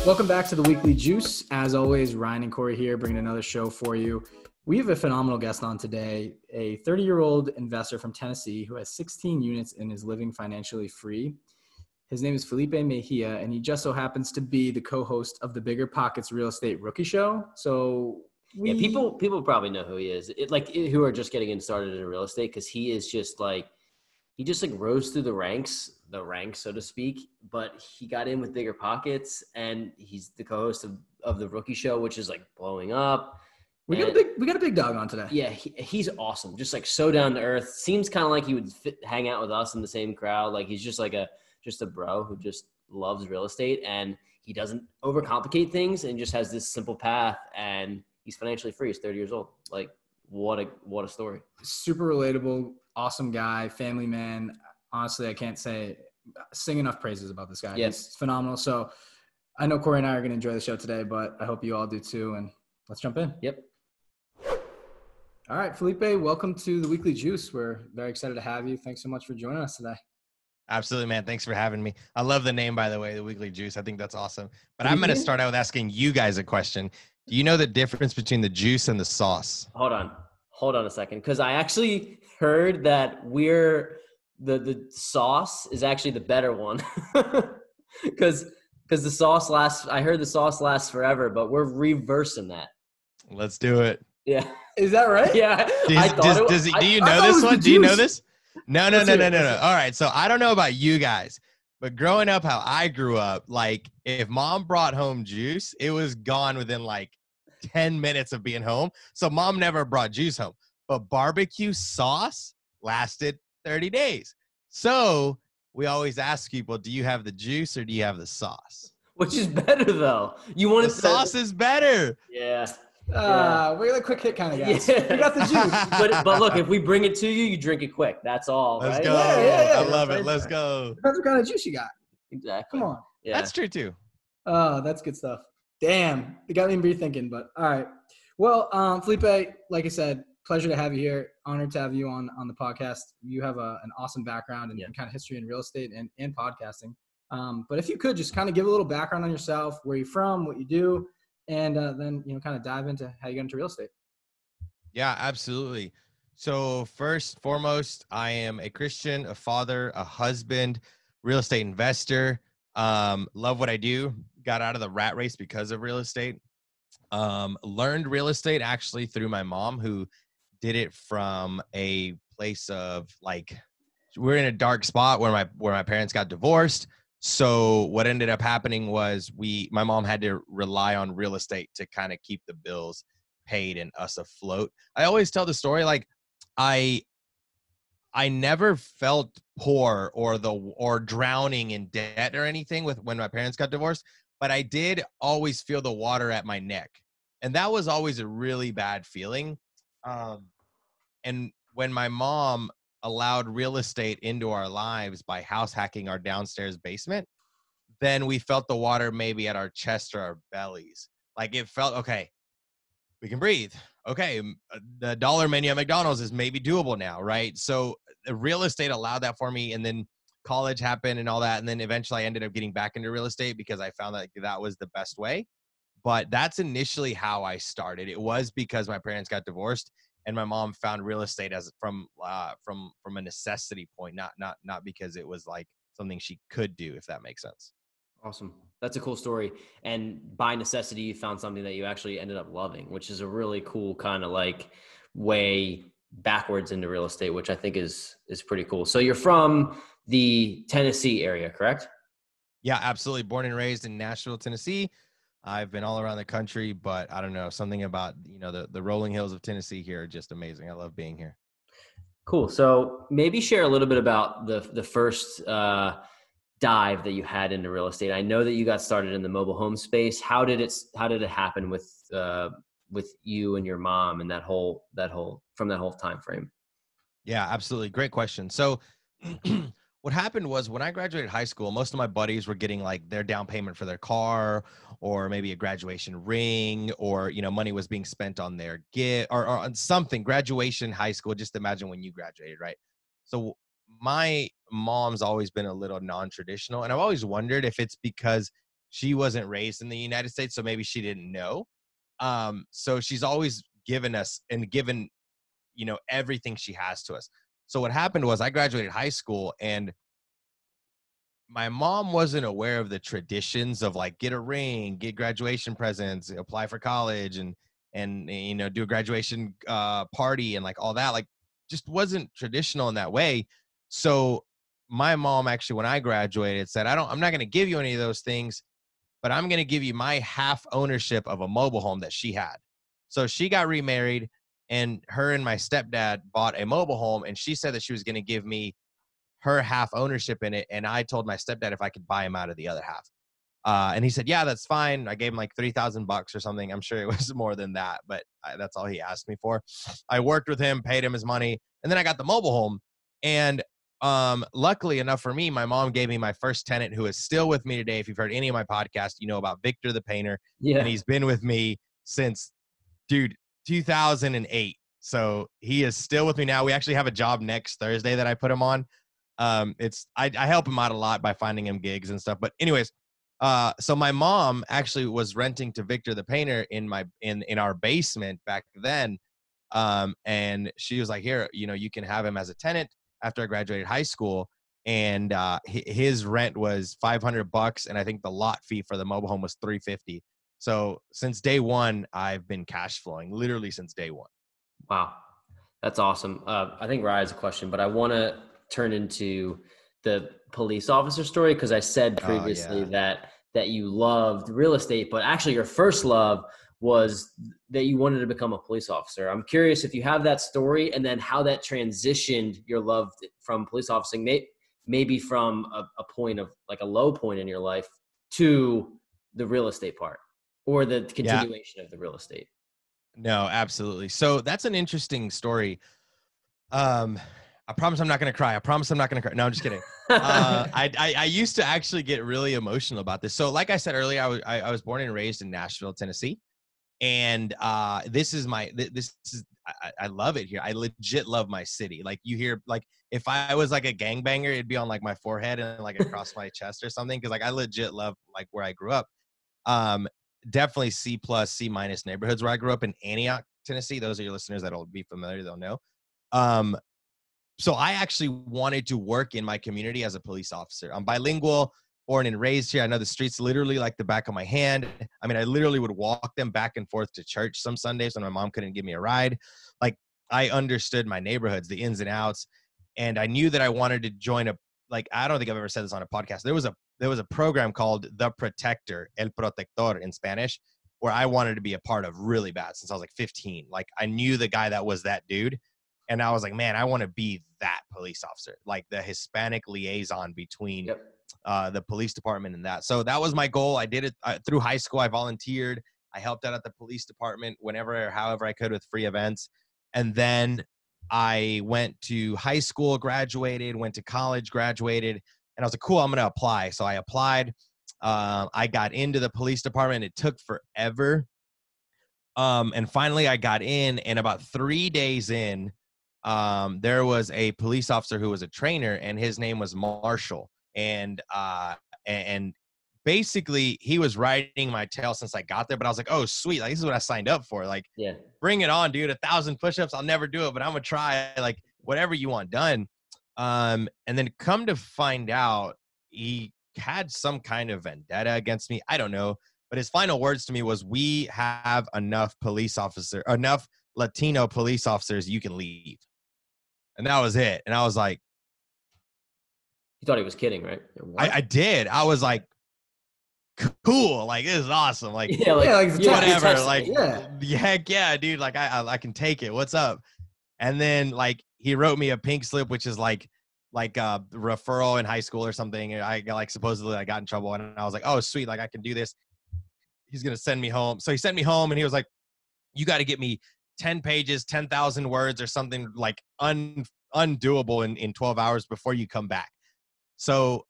Welcome back to the Weekly Juice. As always, Ryan and Corey here bringing another show for you. We have a phenomenal guest on today, a 30-year-old investor from Tennessee who has 16 units and is living financially free. His name is Felipe Mejia, and he just so happens to be the co-host of the Bigger Pockets Real Estate Rookie Show. So people probably know who he is, who are just getting started in real estate, because he is just like, he just like rose through the ranks, so to speak, but he got in with Bigger Pockets, and he's the co-host of the Rookie Show, which is like blowing up. We got a big dog on today. Yeah, he's awesome. Just like so down to earth. Seems kind of like he would hang out with us in the same crowd. Like he's just like a bro who just loves real estate, and he doesn't overcomplicate things and just has this simple path, and he's financially free. He's 30 years old. Like what a story. Super relatable. Awesome guy, family man. Honestly, I can't sing enough praises about this guy. Yes. He's phenomenal. So I know Corey and I are going to enjoy the show today, but I hope you all do too. And let's jump in. Yep. All right, Felipe, welcome to the Weekly Juice. We're very excited to have you. Thanks so much for joining us today. Absolutely, man. Thanks for having me. I love the name, by the way, the Weekly Juice. I think that's awesome. But I'm going to start out with asking you guys a question. Do you know the difference between the juice and the sauce? Hold on a second. Because I actually heard that the sauce is actually the better one. Because the sauce I heard the sauce lasts forever, but we're reversing that. Let's do it. Yeah. Is that right? Yeah. Do you know this one? Do you know this? No. All right. So I don't know about you guys, but growing up how I grew up, like if mom brought home juice, it was gone within like 10 minutes of being home. So mom never brought juice home, but barbecue sauce lasted 30 days. So we always ask people, do you have the juice or do you have the sauce? Which is better though? The sauce is better. Yeah. We're the quick hit kind of guys. Yeah. We got the juice. but look, if we bring it to you, you drink it quick. That's all. Let's right? go. Yeah. I love it. Let's go. Depends what kind of juice you got. Exactly. Come on. Yeah. That's true too. Oh, that's good stuff. Damn. It got me rethinking, but all right. Well, Felipe, like I said, pleasure to have you here. Honored to have you on the podcast. You have an awesome background and kind of history in real estate and podcasting. But if you could just kind of give a little background on yourself, where you're from, what you do, and then, kind of dive into how you got into real estate. Yeah, absolutely. So first, foremost, I am a Christian, a father, a husband, real estate investor. Love what I do. Got out of the rat race because of real estate. Learned real estate actually through my mom, who did it from a place of like, we're in a dark spot where my parents got divorced. So what ended up happening was my mom had to rely on real estate to kind of keep the bills paid and us afloat. I always tell the story, like I never felt poor or drowning in debt or anything when my parents got divorced, but I did always feel the water at my neck. And that was always a really bad feeling. And when my mom allowed real estate into our lives by house hacking our downstairs basement, then we felt the water maybe at our chest or our bellies. Like it felt, okay, we can breathe. Okay, the dollar menu at McDonald's is maybe doable now, right? So the real estate allowed that for me, and then college happened and all that, and then eventually I ended up getting back into real estate because I found that was the best way. But that's initially how I started. It was because my parents got divorced, and my mom found real estate as from a necessity point, not because it was like something she could do, if that makes sense. Awesome. That's a cool story. And by necessity, you found something that you actually ended up loving, which is a really cool kind of like way backwards into real estate, which I think is pretty cool. So you're from the Tennessee area, correct? Yeah, absolutely. Born and raised in Nashville, Tennessee. I've been all around the country, but I don't know, something about, the rolling hills of Tennessee here are just amazing. I love being here. Cool. So maybe share a little bit about the first dive that you had into real estate. I know that you got started in the mobile home space. How did it happen with you and your mom and that whole time frame? Yeah, absolutely. Great question. So what happened was when I graduated high school, most of my buddies were getting like their down payment for their car, or maybe a graduation ring, or, you know, money was being spent on their gift, or on something, graduation, high school. Just imagine when you graduated, right? So my mom's always been a little non-traditional. And I've always wondered if it's because she wasn't raised in the United States. So maybe she didn't know. So she's always given us and given, you know, everything she has to us. So what happened was I graduated high school, and my mom wasn't aware of the traditions of like get a ring, get graduation presents, apply for college, and you know, do a graduation party and like all that. Like, just wasn't traditional in that way. So my mom actually, when I graduated, said, I'm not going to give you any of those things, but I'm going to give you my half ownership of a mobile home that she had. So she got remarried, and her and my stepdad bought a mobile home, and she said that she was going to give me her half ownership in it. And I told my stepdad if I could buy him out of the other half. And he said, yeah, that's fine. I gave him like $3,000 or something. I'm sure it was more than that, but that's all he asked me for. I worked with him, paid him his money, and then I got the mobile home. And luckily enough for me, my mom gave me my first tenant, who is still with me today. If you've heard any of my podcasts, you know about Victor the painter. Yeah. And he's been with me since, dude, 2008. So he is still with me now. We actually have a job next Thursday that I put him on. I help him out a lot by finding him gigs and stuff. But anyways, so my mom actually was renting to Victor the painter in our basement back then. And she was like, here, you know, you can have him as a tenant after I graduated high school. And his rent was $500, and I think the lot fee for the mobile home was $350. So since day one, I've been cash flowing, literally since day one. Wow. That's awesome. I think Ryan has a question, but I want to turn into the police officer story, because I said previously that you loved real estate, but actually your first love was that you wanted to become a police officer. I'm curious if you have that story, and then how that transitioned your love from police officing, maybe from a point of like a low point in your life to the real estate part, or the continuation of the real estate. No, absolutely. So that's an interesting story. I promise I'm not going to cry. I promise I'm not going to cry. No, I'm just kidding. I used to actually get really emotional about this. So like I said earlier, I was born and raised in Nashville, Tennessee. And I love it here. I legit love my city. Like, you hear, like, if I was like a gangbanger, it'd be on like my forehead and like across my chest or something. Cause like I legit love like where I grew up. Definitely C+, C- neighborhoods where I grew up in Antioch, Tennessee. Those are your listeners that'll be familiar. They'll know. So I actually wanted to work in my community as a police officer. I'm bilingual, born and raised here. I know the streets literally like the back of my hand. I mean, I literally would walk them back and forth to church some Sundays when my mom couldn't give me a ride. Like, I understood my neighborhoods, the ins and outs. And I knew that I wanted to join I don't think I've ever said this on a podcast. There was a program called The Protector, El Protector in Spanish, where I wanted to be a part of really bad since I was like 15. Like, I knew the guy that was that dude. And I was like, man, I want to be that police officer, like the Hispanic liaison between the police department and that. So that was my goal. I did it through high school. I volunteered. I helped out at the police department whenever or however I could with free events. And then I went to high school, graduated, went to college, graduated. And I was like, cool, I'm going to apply. So I applied. I got into the police department. It took forever. And finally I got in, and about 3 days in, there was a police officer who was a trainer, and his name was Marshall. And basically he was riding my tail since I got there, but I was like, oh, sweet. Like, this is what I signed up for. Like, bring it on, dude. 1,000 push-ups. I'll never do it, but I'm gonna try, like, whatever you want done. And then come to find out, he had some kind of vendetta against me. I don't know. But his final words to me was, we have enough Latino police officers, you can leave. And that was it. And I was like, you thought he was kidding, right? I did. I was like, cool. Like, this is awesome. Like, whatever. Like, heck yeah, dude. Like, I can take it. What's up? And then, like, he wrote me a pink slip, which is like a referral in high school or something. Supposedly I got in trouble, and I was like, oh, sweet. Like, I can do this. He's going to send me home. So he sent me home, and he was like, you got to get me 10 pages, 10,000 words or something, like undoable in 12 hours before you come back. So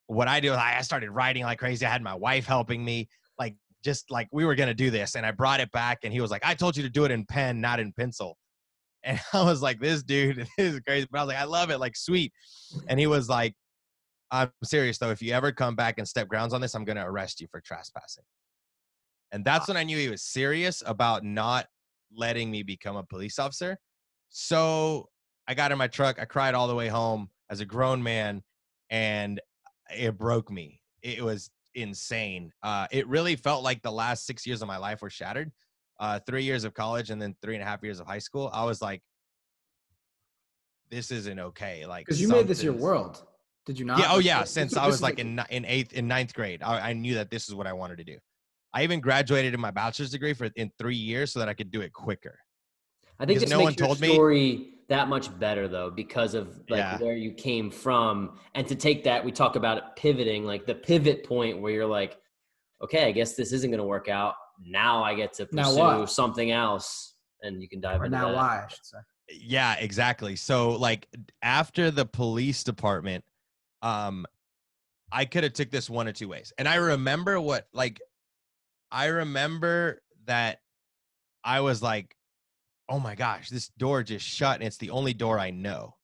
what I do is I started writing like crazy. I had my wife helping me, like just like we were gonna do this, and I brought it back, and he was like, "I told you to do it in pen, not in pencil." And I was like, "This dude, this is crazy," but I was like, "I love it, like sweet." And he was like, "I'm serious though. If you ever come back and step grounds on this, I'm gonna arrest you for trespassing." And that's when I knew he was serious about not letting me become a police officer. So I got in my truck. I cried all the way home as a grown man, and it broke me. It was insane. It really felt like the last 6 years of my life were shattered. 3 years of college and then 3.5 years of high school. I was like, this isn't okay. Like, Because you made this your world, did you not? Yeah. Oh, Like, yeah. this Since was- I this was is like in ninth grade, I knew that this is what I wanted to do. I even graduated in my bachelor's degree in 3 years so that I could do it quicker. I think Because this no makes one your told me. story that much better though, because of like Yeah. where you came from, and to take that, we talk about it pivoting, like the pivot point where you're like, okay, I guess this isn't going to work out. Now I get to Now pursue what? something else, and you can dive Or into now that. why, I should say. Yeah, exactly. So like after the police department, I could have took this one or two ways. And I remember that I was like, oh my gosh, this door just shut and it's the only door I know.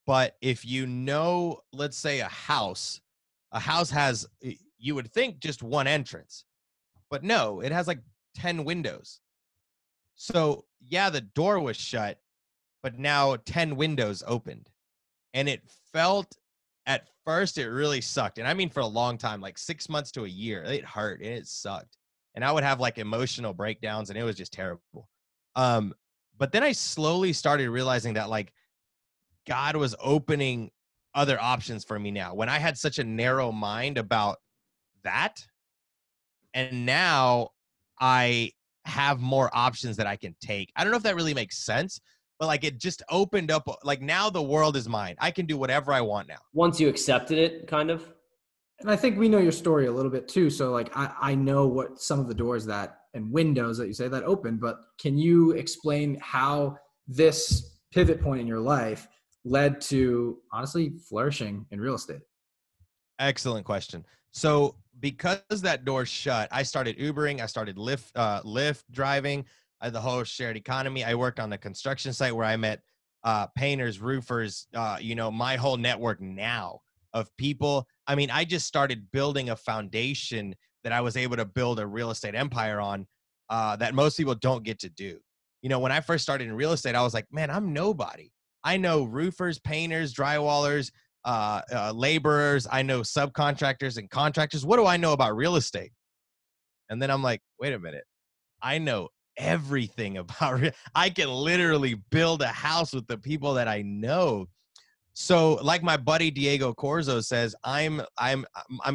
But if you know, let's say a house has, you would think just one entrance, but no, it has like 10 windows. So yeah, the door was shut, but now 10 windows opened. And it felt, at first, it really sucked. And I mean, for a long time, like 6 months to a year, it hurt and it sucked. And I would have like emotional breakdowns and it was just terrible. But then I slowly started realizing that like God was opening other options for me now when I had such a narrow mind about that. And now I have more options that I can take. I don't know if that really makes sense, but like it just opened up. Like now the world is mine. I can do whatever I want now. Once you accepted it, kind of. And I think we know your story a little bit too. So like I know what some of the doors that and windows that you say that open, but can you explain how this pivot point in your life led to honestly flourishing in real estate? Excellent question. So because that door shut, I started Ubering. I started Lyft driving. The whole shared economy. I worked on a construction site where I met painters, roofers. My whole network now of people. I mean, I just started building a foundation that I was able to build a real estate empire on that most people don't get to do. When I first started in real estate, I was like, man, I'm nobody. I know roofers, painters, drywallers, laborers. I know subcontractors and contractors. What do I know about real estate? And then I'm like, wait a minute. I know everything about I can literally build a house with the people that I know. So like my buddy Diego Corzo says, I'm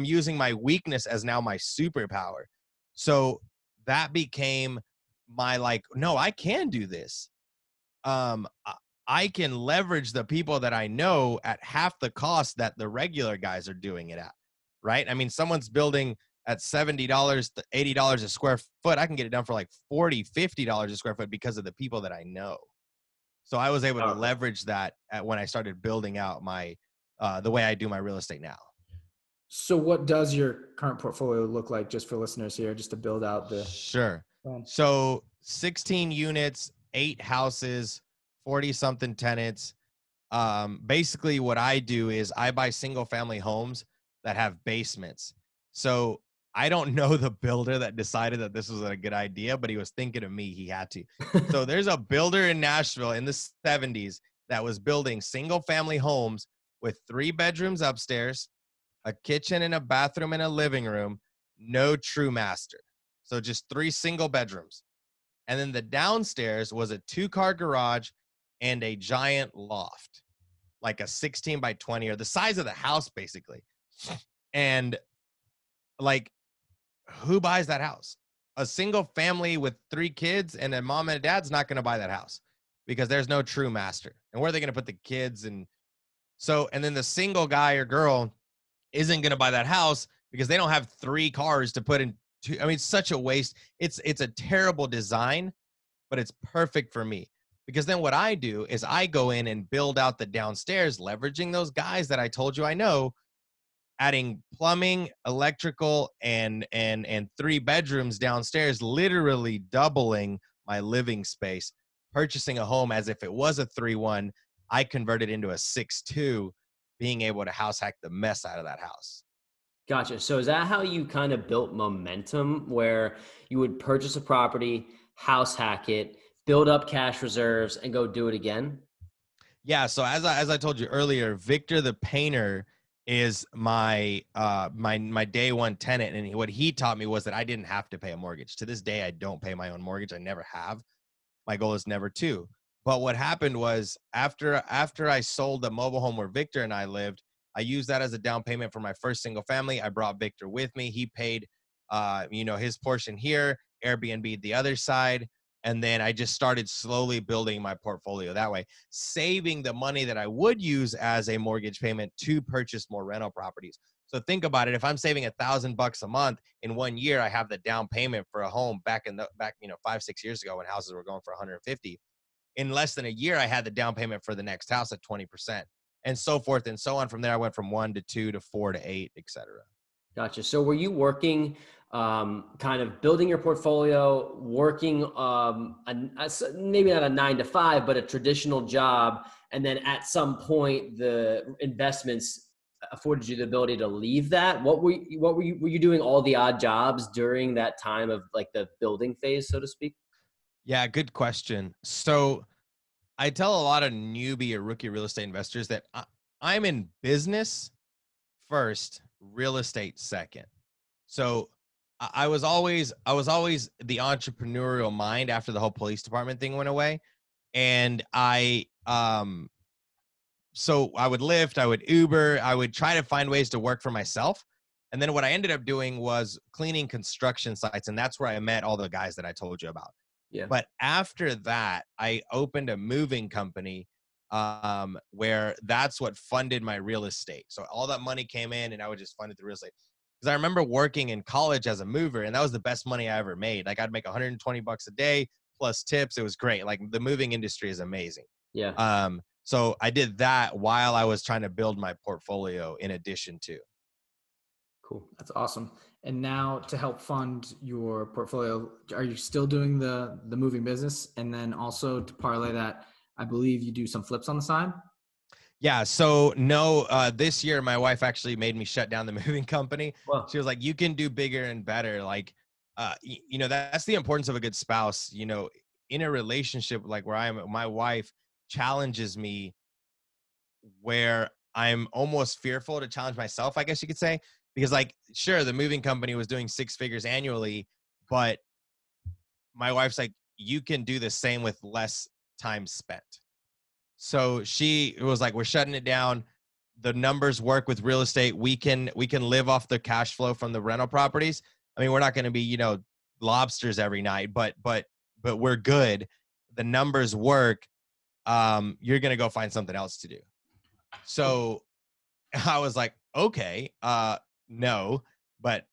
using my weakness as now my superpower. So that became my like, no, I can do this. I can leverage the people that I know at half the cost that the regular guys are doing it at, right? I mean, someone's building at $70, $80 a square foot. I can get it done for like $40, $50 a square foot because of the people that I know. So I was able to leverage that when I started building out my the way I do my real estate now. So what does your current portfolio look like, just for listeners here, just to build out the... Sure. So 16 units, 8 houses, 40 something tenants. Basically what I do is I buy single family homes that have basements. So I don't know the builder that decided that this was a good idea, but he was thinking of me. He had to. So there's a builder in Nashville in the 70s that was building single family homes with 3 bedrooms upstairs, a kitchen and a bathroom and a living room, no true master. So just 3 single bedrooms. And then the downstairs was a 2-car garage and a giant loft, like a 16 by 20 or the size of the house, basically. And like, who buys that house? A single family with 3 kids and a mom and a dad's not going to buy that house because there's no true master. And where are they going to put the kids? And then the single guy or girl isn't going to buy that house because they don't have 3 cars to put in. I mean, it's such a waste. It's a terrible design, but it's perfect for me Because then what I do is I go in and build out the downstairs, leveraging those guys that I told you I know, adding plumbing, electrical, and 3 bedrooms downstairs, literally doubling my living space, purchasing a home as if it was a 3-1. I converted into a 6-2, being able to house hack the mess out of that house. Gotcha. So is that how you kind of built momentum, where you would purchase a property, house hack it, build up cash reserves, and go do it again? Yeah. So as I told you earlier, Victor the painter is my my day one tenant, and what he taught me was that I didn't have to pay a mortgage. To this day, I don't pay my own mortgage. I never have. My goal is never to. But what happened was after I sold the mobile home where Victor and I lived, I used that as a down payment for my first single family. I brought Victor with me. He paid his portion here, Airbnb the other side. And then I just started slowly building my portfolio that way, saving the money that I would use as a mortgage payment to purchase more rental properties. So think about it. If I'm saving $1,000 a month in 1 year, I have the down payment for a home back 5-6 years ago when houses were going for 150. In less than a year, I had the down payment for the next house at 20%, and so forth and so on. From there, I went from 1 to 2 to 4 to 8, etc. Gotcha. So were you working, kind of building your portfolio, working maybe not a 9 to 5, but a traditional job, and then at some point the investments afforded you the ability to leave that? Were you doing all the odd jobs during that time of like the building phase, so to speak? Yeah, good question. So I tell a lot of newbie or rookie real estate investors that I'm in business first, real estate second. So I was always the entrepreneurial mind after the whole police department thing went away. And so I would Lyft, I would Uber, I would try to find ways to work for myself. And then what I ended up doing was cleaning construction sites. And that's where I met all the guys that I told you about. Yeah. But after that, I opened a moving company where that's what funded my real estate. So all that money came in and I would just fund it through real estate. Because I remember working in college as a mover, and that was the best money I ever made. Like I'd make $120 a day plus tips. It was great. Like the moving industry is amazing. Yeah. So I did that while I was trying to build my portfolio in addition to. Cool. That's awesome. And now to help fund your portfolio, are you still doing the moving business? And then also to parlay that, I believe you do some flips on the side. Yeah. So no, this year my wife actually made me shut down the moving company. Wow. She was like, you can do bigger and better. Like, that's the importance of a good spouse, in a relationship like where I am, my wife challenges me where I'm almost fearful to challenge myself, I guess you could say, because like, sure, the moving company was doing 6 figures annually, but my wife's like, you can do the same with less time spent. So she was like, we're shutting it down. The numbers work with real estate. We can live off the cash flow from the rental properties. I mean, we're not going to be, lobsters every night, but we're good. The numbers work. You're going to go find something else to do. So I was like, okay, no, but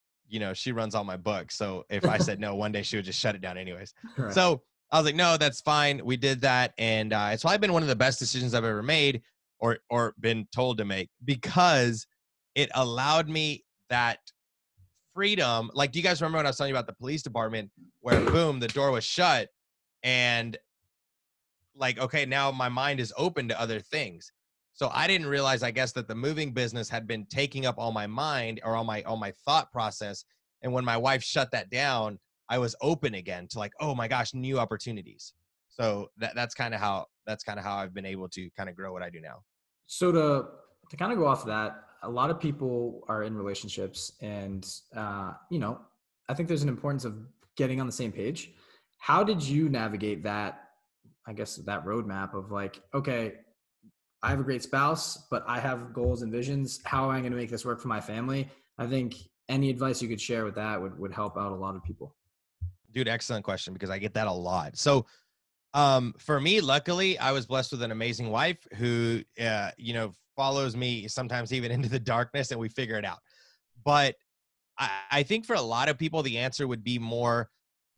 she runs all my books. So if I said no, one day she would just shut it down anyways. Correct. So I was like, no, that's fine. We did that. And it's probably been one of the best decisions I've ever made or been told to make, because it allowed me that freedom. Like, do you guys remember when I was telling you about the police department where boom, the door was shut and like, okay, now my mind is open to other things. So I didn't realize, I guess, that the moving business had been taking up all my mind or all my thought process. And when my wife shut that down, I was open again to like, oh my gosh, new opportunities. So that's kind of how I've been able to kind of grow what I do now. So to kind of go off of that, a lot of people are in relationships, and I think there's an importance of getting on the same page. How did you navigate that? I guess that roadmap of like, okay, I have a great spouse, but I have goals and visions. How am I going to make this work for my family? I think any advice you could share with that would help out a lot of people. Dude, excellent question, because I get that a lot. So for me, luckily, I was blessed with an amazing wife who, follows me sometimes even into the darkness, and we figure it out. But I think for a lot of people, the answer would be more,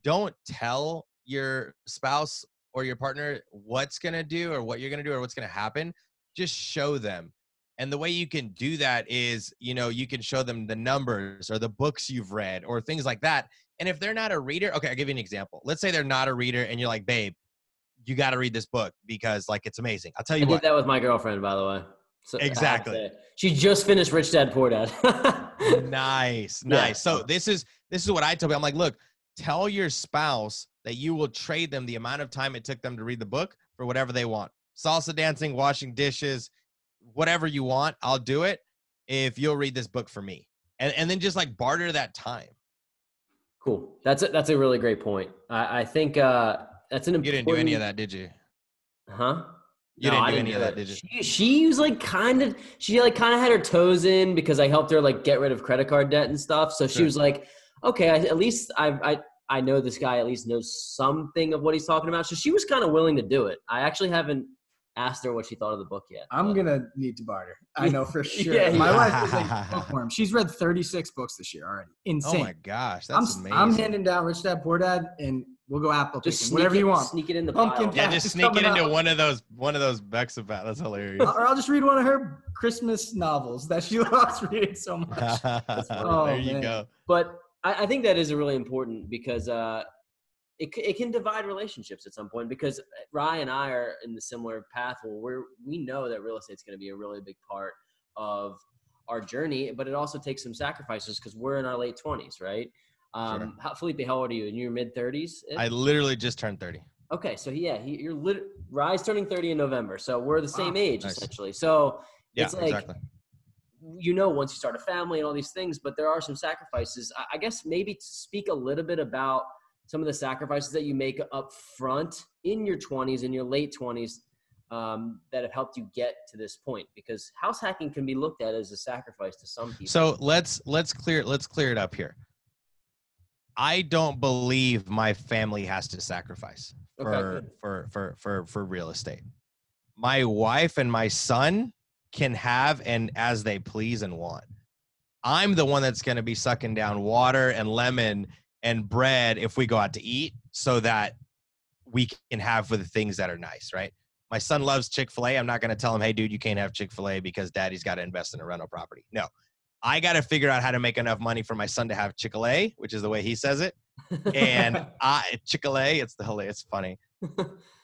don't tell your spouse or your partner what's going to do or what you're going to do or what's going to happen, just show them. And the way you can do that is, you can show them the numbers or the books you've read or things like that. And if they're not a reader, okay, I'll give you an example. Let's say they're not a reader and you're like, babe, you got to read this book because like it's amazing. I'll tell you I what. did that with my girlfriend, by the way. So Exactly. She just finished Rich Dad Poor Dad. Nice. Yeah. So this is what I tell them. I'm like, look, tell your spouse that you will trade them the amount of time it took them to read the book for whatever they want. Salsa dancing, washing dishes, whatever you want, I'll do it if you'll read this book for me. And then just like barter that time. Cool. That's a really great point. I think that's an important. You didn't do any of that, did you? Huh? You didn't do any of that, did you? She was like kind of had her toes in because I helped her like get rid of credit card debt and stuff. So she was like, okay, at least I know this guy at least knows something of what he's talking about. So she was kind of willing to do it. I actually haven't asked her what she thought of the book yet. I'm going to need to barter. I know for sure. Yeah, my wife is like bookworm. She's read 36 books this year already. Insane. Oh my gosh, that's amazing. I'm handing down Rich Dad Poor Dad, and we'll go apple picking, whatever you want. Sneak it in the Pumpkin pile. Yeah, just sneak it into one of those Becks about. That's hilarious. Or I'll just read one of her Christmas novels that she loves reading so much. There you go. But I think that is really important because it can divide relationships at some point, because Rye and I are in the similar path where we know that real estate's going to be a really big part of our journey, but it also takes some sacrifices because we're in our late 20s, right? Sure. Felipe, how old are you? In your mid 30s? I literally just turned 30. Okay, so Rye's turning 30 in November, so we're the same age essentially. So it's like, exactly. Once you start a family and all these things, but there are some sacrifices. I guess maybe to speak a little bit about some of the sacrifices that you make up front in your 20s, in your late 20s, that have helped you get to this point, because house hacking can be looked at as a sacrifice to some people. So let's clear it up here. I don't believe my family has to sacrifice for real estate. My wife and my son can have and as they please and want. I'm the one that's going to be sucking down water and lemon and bread if we go out to eat, so that we can have for the things that are nice, right? My son loves Chick-fil-A. I'm not going to tell him, hey, dude, you can't have Chick-fil-A because daddy's got to invest in a rental property. No, I got to figure out how to make enough money for my son to have Chick-fil-A, which is the way he says it. And Chick-fil-A, it's funny.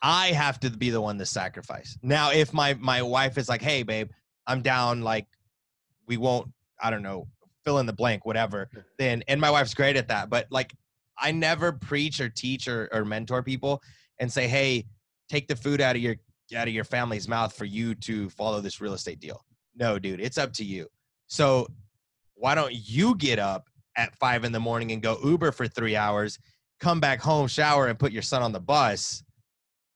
I have to be the one to sacrifice. Now, if my wife is like, hey, babe, I'm down, like, we won't, I don't know, fill in the blank, whatever, then, and my wife's great at that. But like, I never preach or teach or mentor people and say, hey, take the food out of your family's mouth for you to follow this real estate deal. No, dude, it's up to you. So why don't you get up at 5 a.m. and go Uber for 3 hours, come back home, shower, and put your son on the bus.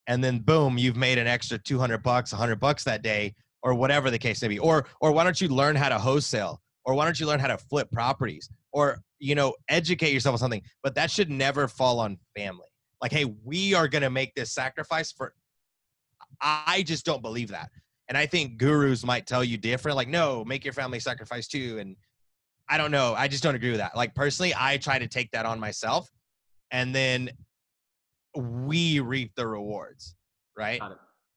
And then boom, you've made an extra $200, $100 that day, or whatever the case may be. Or why don't you learn how to wholesale? Or why don't you learn how to flip properties? Or, educate yourself on something. But that should never fall on family. Like, hey, we are going to make this sacrifice for, I just don't believe that. And I think gurus might tell you different. Like, no, make your family sacrifice too. And I don't know. I just don't agree with that. Like, personally, I try to take that on myself, and then we reap the rewards, right?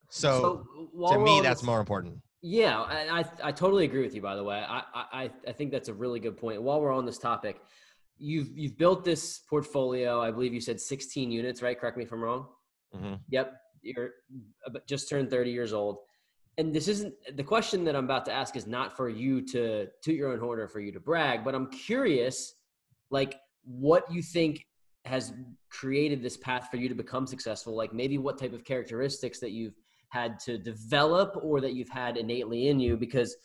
So to me, that's more important. Yeah, I totally agree with you, by the way. I think that's a really good point. While we're on this topic, you've built this portfolio. I believe you said 16 units, right? Correct me if I'm wrong. Mm-hmm. Yep. You're just turned 30 years old. And this isn't, the question that I'm about to ask is not for you to toot your own horn or for you to brag, but I'm curious, like, what you think has created this path for you to become successful. Like, maybe what type of characteristics that you've had to develop or that you've had innately in you, because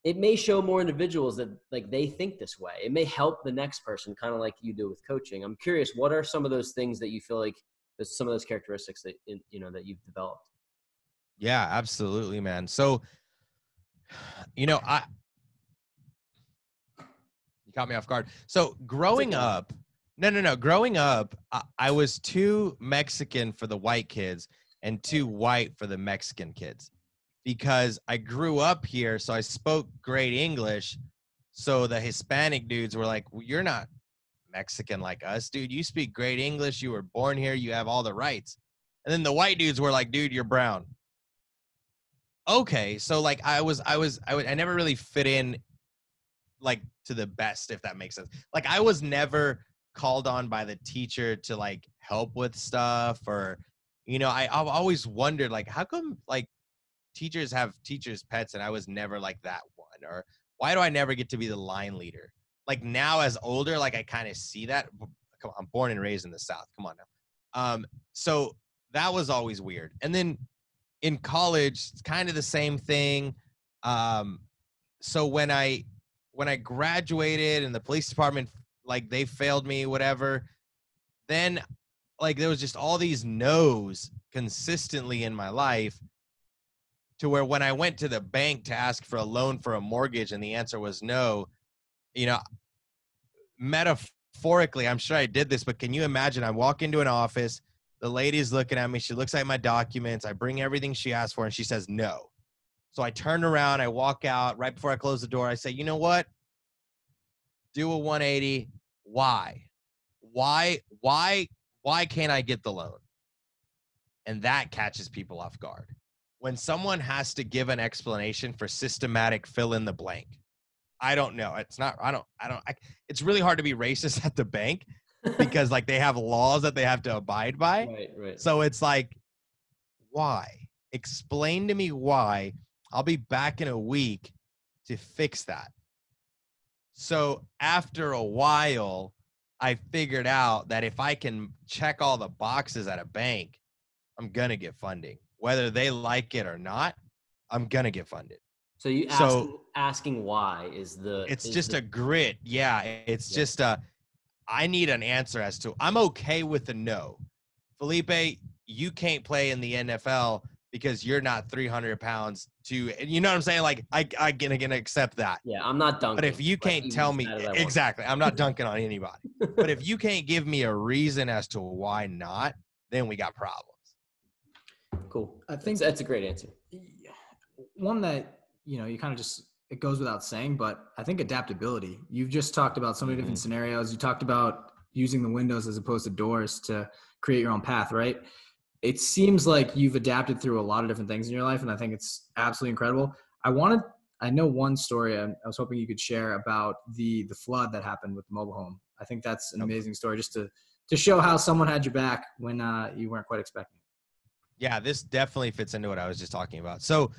it may show more individuals that, like, they think this way. It may help the next person, kind of like you do with coaching. I'm curious, what are some of those things that you feel like there's some of those characteristics that, that you've developed? Yeah, absolutely, man. So, you caught me off guard. So growing up, growing up, I was too Mexican for the white kids and too white for the Mexican kids, because I grew up here. So I spoke great English. So the Hispanic dudes were like, well, you're not Mexican like us, dude. You speak great English. You were born here. You have all the rights. And then the white dudes were like, dude, you're brown. Okay. So like I never really fit in like to the best, if that makes sense. Like I was never called on by the teacher to like help with stuff, or, you know, I've always wondered like, how come like teachers have teachers' pets and I was never like that one? Or why do I never get to be the line leader? Like now as older, like I kind of see that. Come on, I'm born and raised in the South. Come on now. So that was always weird. And then in college, it's kind of the same thing. So when I graduated and the police department, like they failed me, whatever, then like there was just all these no's consistently in my life, to where when I went to the bank to ask for a loan for a mortgage and the answer was no, you know, metaphorically, I'm sure I did this, but can you imagine? I walk into an office, the lady's looking at me, she looks at my documents, I bring everything she asked for, and she says no. So I turn around, I walk out. Right before I close the door, I say, you know what? Do a 180. Why? Why can't I get the loan? And that catches people off guard. When someone has to give an explanation for systematic fill in the blank, I don't know. It's really hard to be racist at the bank because like they have laws that they have to abide by. Right. So it's like, why? Explain to me why. I'll be back in a week to fix that. So after a while, I figured out that if I can check all the boxes at a bank, I'm going to get funding. Whether they like it or not, I'm going to get funded. So asking why is a grit. Yeah. It's just I need an answer as to, I'm okay with the no. Felipe, you can't play in the NFL because you're not 300 pounds you know what I'm saying? Like I can accept that. Yeah, I'm not dunking. But if you can't tell me, exactly, I'm not dunking on anybody. But if you can't give me a reason as to why not, then we got problems. Cool. I think that's a great answer. One that, you know, you kind of just, it goes without saying, but I think adaptability. You've just talked about so many different scenarios. You talked about using the windows as opposed to doors to create your own path, right? It seems like you've adapted through a lot of different things in your life, and I think it's absolutely incredible. I know one story I was hoping you could share about the flood that happened with the mobile home. I think that's an amazing story, just to show how someone had your back when you weren't quite expecting it. Yeah, this definitely fits into what I was just talking about. So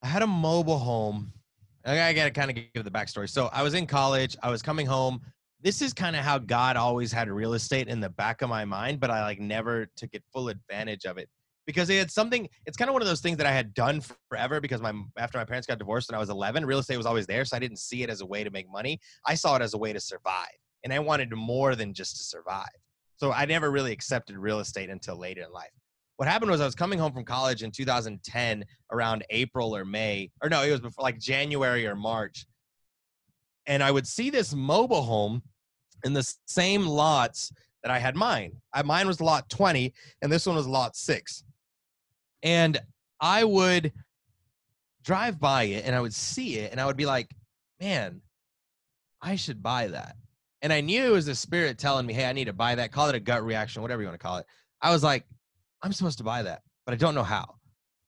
I had a mobile home. I got to kind of give the backstory. So I was in college. I was coming home. This is kind of how God always had real estate in the back of my mind, but I like never took it full advantage of it because it's kind of one of those things that I had done forever because after my parents got divorced when I was 11, real estate was always there. So I didn't see it as a way to make money. I saw it as a way to survive, and I wanted more than just to survive. So I never really accepted real estate until later in life. What happened was I was coming home from college in 2010 around April or May, or no, it was before like January or March. And I would see this mobile home in the same lots that I had mine. Mine was lot 20 and this one was lot 6. And I would drive by it and I would see it and I would be like, man, I should buy that. And I knew it was the spirit telling me, hey, I need to buy that. Call it a gut reaction, whatever you want to call it. I was like, I'm supposed to buy that, but I don't know how.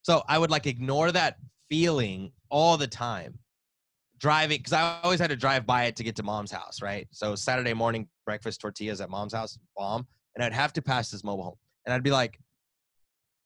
So I would like ignore that feeling all the time. Driving, because I always had to drive by it to get to mom's house, right? So Saturday morning breakfast tortillas at mom's house, bomb. And I'd have to pass this mobile home. And I'd be like,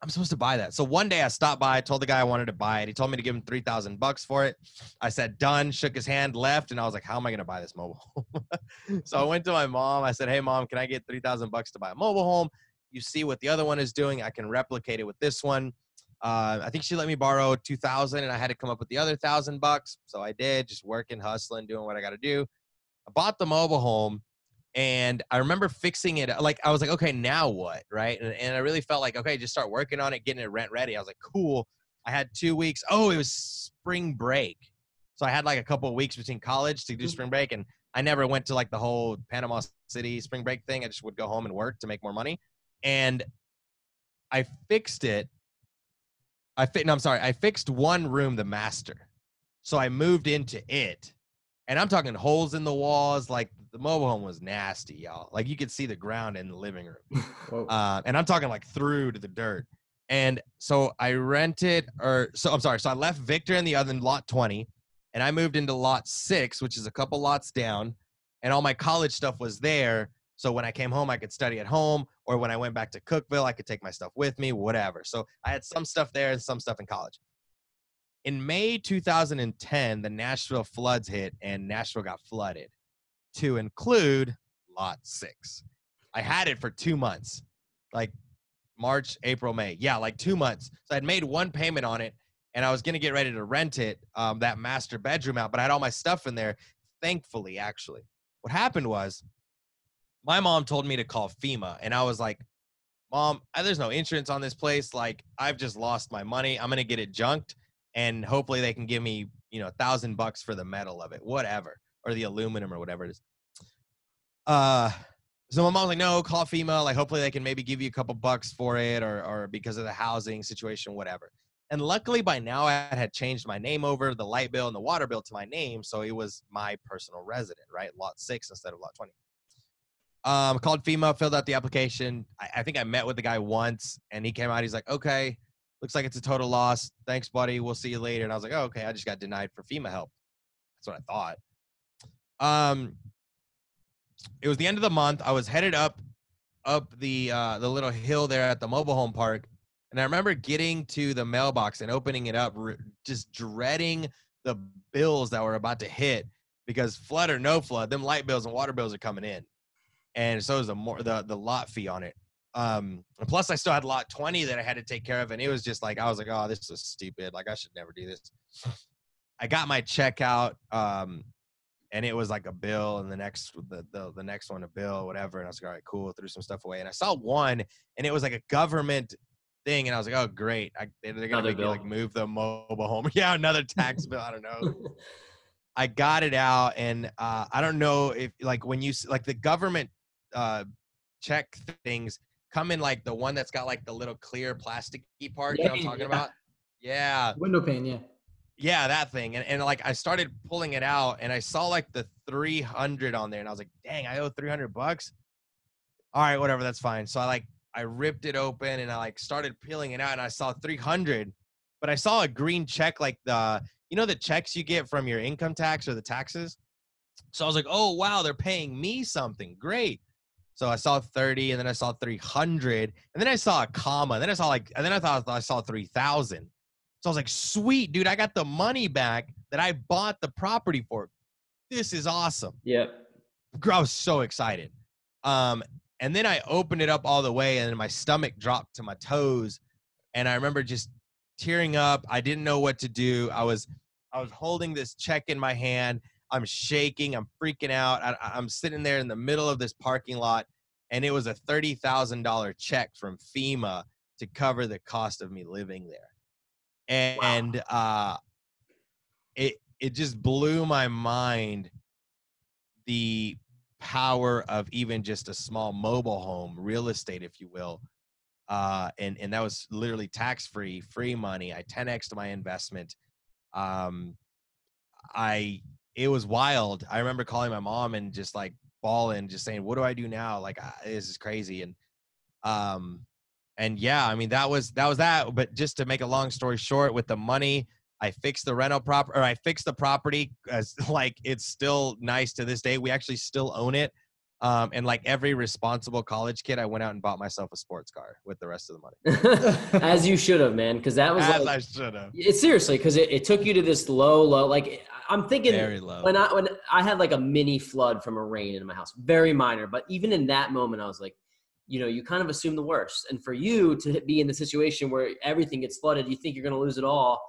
I'm supposed to buy that. So one day I stopped by, told the guy I wanted to buy it. He told me to give him $3,000 for it. I said, done, shook his hand, left. And I was like, how am I going to buy this mobile home? So I went to my mom. I said, hey, mom, can I get $3,000 to buy a mobile home? You see what the other one is doing. I can replicate it with this one. I think she let me borrow $2,000 and I had to come up with the other $1,000. So I did, just working, hustling, doing what I got to do. I bought the mobile home and I remember fixing it. Like, I was like, okay, now what? Right. And I really felt like, okay, just start working on it, getting it rent ready. I was like, cool. I had 2 weeks. Oh, it was spring break. So I had like a couple of weeks between college to do spring break. And I never went to like the whole Panama City spring break thing. I just would go home and work to make more money. And I fixed it. I fixed one room, the master. So I moved into it. And I'm talking holes in the walls, like the mobile home was nasty, y'all. Like you could see the ground in the living room. Whoa. And I'm talking like through to the dirt. And so I rented, so I left Victor in the other lot 20, and I moved into lot 6, which is a couple lots down, and all my college stuff was there. So when I came home, I could study at home, or when I went back to Cookeville, I could take my stuff with me, whatever. So I had some stuff there and some stuff in college. In May 2010, the Nashville floods hit, and Nashville got flooded, to include lot 6. I had it for 2 months, like March, April, May. Yeah, like 2 months. So I'd made one payment on it, and I was going to get ready to rent it, that master bedroom out, but I had all my stuff in there, thankfully, actually. What happened was my mom told me to call FEMA, and I was like, Mom, there's no insurance on this place. Like, I've just lost my money. I'm going to get it junked, and hopefully they can give me, $1,000 for the metal of it, whatever, or the aluminum or whatever it is. So my mom's like, no, call FEMA. Like, hopefully they can maybe give you a couple bucks for it, or because of the housing situation, whatever. And luckily by now I had changed my name over, the light bill and the water bill to my name. So it was my personal resident, right? Lot 6 instead of lot 20. Called FEMA, filled out the application. I think I met with the guy once, and he came out. He's like, okay, looks like it's a total loss. Thanks, buddy. We'll see you later. And I was like, oh, okay. I just got denied for FEMA help. That's what I thought. It was the end of the month. I was headed up the little hill there at the mobile home park. And I remember getting to the mailbox and opening it up, just dreading the bills that were about to hit, because flood or no flood, them light bills and water bills are coming in. And so is the lot fee on it. And plus I still had lot 20 that I had to take care of. And it was just like, I was like, oh, this is stupid. Like, I should never do this. I got my check out, and it was like a bill, and the next one a bill, whatever. And I was like, all right, cool. Threw some stuff away, and I saw one, and it was like a government thing, and I was like, oh, great. They're gonna make me like move the mobile home. Yeah, another tax bill. I don't know. I got it out, and I don't know if like when you like the government check things come in like the one that's got like the little clear plasticky part. You know what I'm talking about? Yeah. Window pane. Yeah. Yeah, that thing. And like I started pulling it out, and I saw like the 300 on there, and I was like, dang, I owe $300. All right, whatever, that's fine. So I ripped it open, and I like started peeling it out, and I saw 300, but I saw a green check, like the checks you get from your income tax or the taxes. So I was like, oh wow, they're paying me something. Great. So I saw 30, and then I saw 300, and then I saw a comma, and then I thought I saw 3,000. So I was like, sweet, dude, I got the money back that I bought the property for. This is awesome. Yep. I was so excited. And then I opened it up all the way, and then my stomach dropped to my toes. And I remember just tearing up. I didn't know what to do. I was holding this check in my hand. I'm shaking. I'm freaking out. I'm sitting there in the middle of this parking lot, and it was a $30,000 check from FEMA to cover the cost of me living there. And wow. It just blew my mind, the power of even just a small mobile home, real estate, if you will. And that was literally tax-free, free money. I 10x'd my investment. It was wild. I remember calling my mom and just like bawling, just saying, what do I do now? Like, this is crazy. And yeah, I mean, that was that. But just to make a long story short, with the money, I fixed the I fixed the property, as like it's still nice to this day. We actually still own it. And like every responsible college kid, I went out and bought myself a sports car with the rest of the money. As you should have, man, because that was I should have. Seriously, because it took you to this low. Like I'm thinking, very low. When I had like a mini flood from a rain in my house, very minor, but even in that moment, I was like, you kind of assume the worst. And for you to be in the situation where everything gets flooded, you think you're going to lose it all.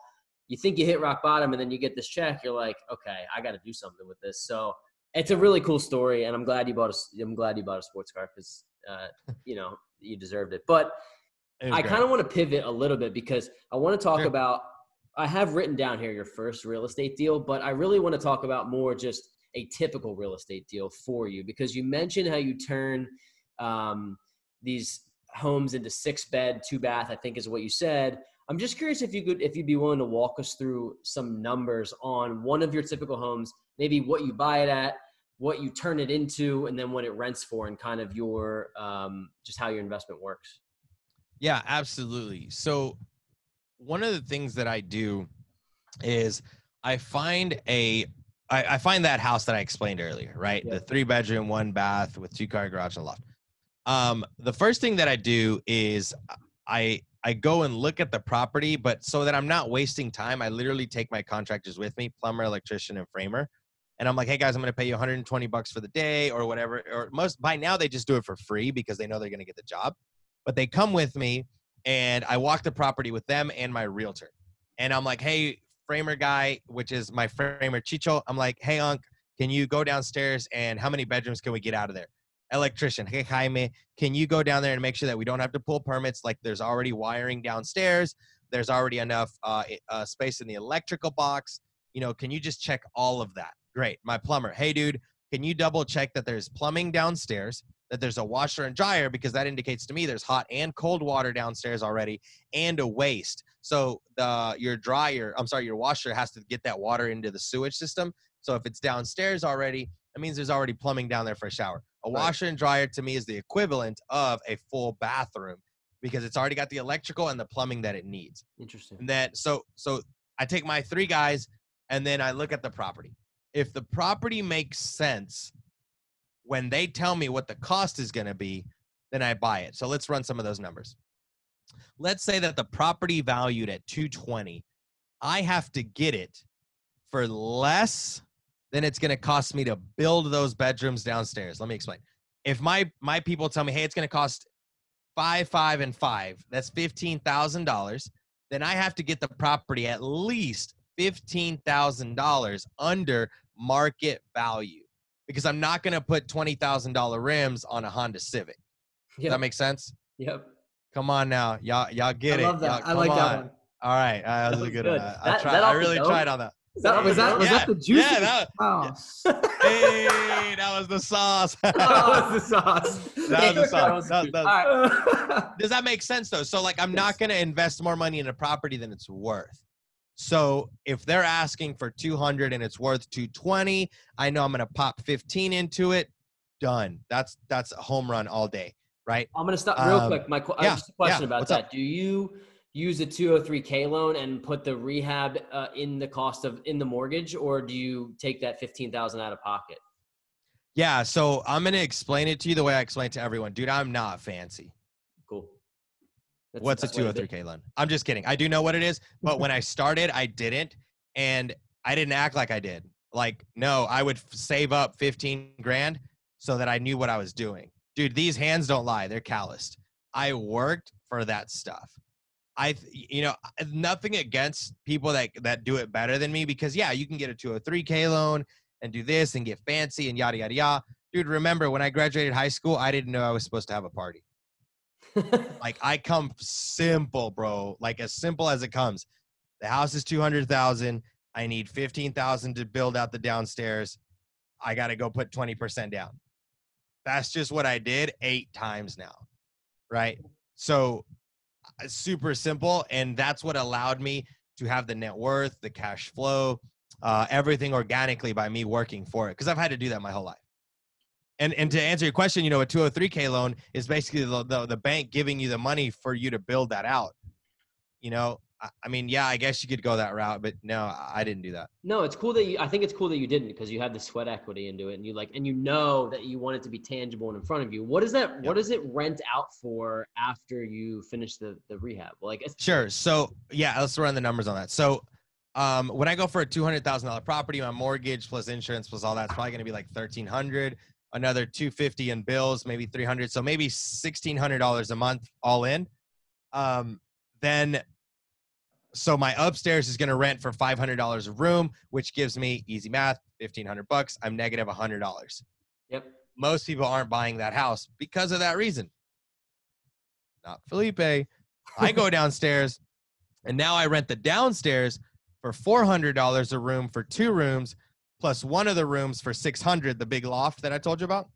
You think you hit rock bottom, and then you get this check. You're like, okay, I got to do something with this. So it's a really cool story, and I'm glad you bought a sports car, because you deserved it. But I kind of want to pivot a little bit, because I want to talk about. I have written down here your first real estate deal, but I really want to talk about more just a typical real estate deal for you, because you mentioned how you turn these homes into 6-bed, 2-bath, I think is what you said. I'm just curious if you'd be willing to walk us through some numbers on one of your typical homes, maybe what you buy it at, what you turn it into, and then what it rents for, and kind of your just how your investment works. Yeah, absolutely. So one of the things that I do is I find I find that house that I explained earlier, right? Yep. The 3-bedroom, 1 bath with 2-car garage and loft. The first thing that I do is I go and look at the property, but so that I'm not wasting time, I literally take my contractors with me, plumber, electrician, and framer. And I'm like, hey guys, I'm going to pay you $120 for the day or whatever. Or by now they just do it for free because they know they're going to get the job. But they come with me and I walk the property with them and my realtor. And I'm like, hey, framer guy, which is my framer Chicho. I'm like, hey, Unc, can you go downstairs and how many bedrooms can we get out of there? Electrician, hey, Jaime, can you go down there and make sure that we don't have to pull permits? Like there's already wiring downstairs. There's already enough space in the electrical box. Can you just check all of that? Great. My plumber, hey, dude, can you double check that there's plumbing downstairs, that there's a washer and dryer, because that indicates to me there's hot and cold water downstairs already, and a waste. So your washer has to get that water into the sewage system. So if it's downstairs already, that means there's already plumbing down there for a shower. A washer and dryer to me is the equivalent of a full bathroom because it's already got the electrical and the plumbing that it needs. Interesting. And then so I take my 3 guys and then I look at the property. If the property makes sense, when they tell me what the cost is going to be, then I buy it. So let's run some of those numbers. Let's say that the property valued at $220, I have to get it for less than it's going to cost me to build those bedrooms downstairs. Let me explain. If my people tell me, hey, it's going to cost $5, $5, and $5, that's $15,000, then I have to get the property at least $15,000 under market value because I'm not going to put $20,000 rims on a Honda Civic. Does that make sense? Yep. Come on now. Y'all get it. I love that. I like that that one. All right. That was a good one. I really tried on that. Was that the juice? Yeah, hey, that was the sauce. That was the sauce. That was the sauce. All right. Does that make sense though? So like I'm not going to invest more money in a property than it's worth. So if they're asking for 200 and it's worth 220, I know I'm going to pop 15 into it. Done. That's a home run all day, right? I'm going to stop real quick. Just a question about that. Up? Do you use a 203K loan and put the rehab in the cost of in the mortgage, or do you take that $15,000 out of pocket? Yeah. So I'm going to explain it to you the way I explain it to everyone. Dude, I'm not fancy. Cool. What's a 203K loan? I'm just kidding. I do know what it is, but when I started, I didn't, and I didn't act like I did. Like, no, I would save up 15 grand so that I knew what I was doing. Dude, these hands don't lie. They're calloused. I worked for that stuff. Nothing against people that do it better than me because yeah, you can get a 203K loan and do this and get fancy and yada, yada, yada. Dude, remember when I graduated high school, I didn't know I was supposed to have a party. Like I come simple, bro. Like as simple as it comes. The house is $200,000. I need $15,000 to build out the downstairs. I got to go put 20% down. That's just what I did 8 times now. Right. So super simple. And that's what allowed me to have the net worth, the cash flow, everything organically by me working for it. Cause I've had to do that my whole life. And to answer your question, a 203K loan is basically the bank giving you the money for you to build that out. I mean, yeah, I guess you could go that route, but no, I didn't do that. No, it's cool I think it's cool that you didn't because you had the sweat equity into it and you know that you want it to be tangible and in front of you. What is that? Yep. What does it rent out for after you finish the rehab? Sure. So yeah, let's run the numbers on that. So when I go for a $200,000 property, my mortgage plus insurance plus all that's probably going to be like $1,300. Another $250 in bills, maybe $300. So maybe $1,600 a month all in. So my upstairs is going to rent for $500 a room, which gives me easy math, $1,500. I'm negative $100. Yep. Most people aren't buying that house because of that reason. Not Felipe. I go downstairs and now I rent the downstairs for $400 a room for 2 rooms. Plus one of the rooms for $600, the big loft that I told you about.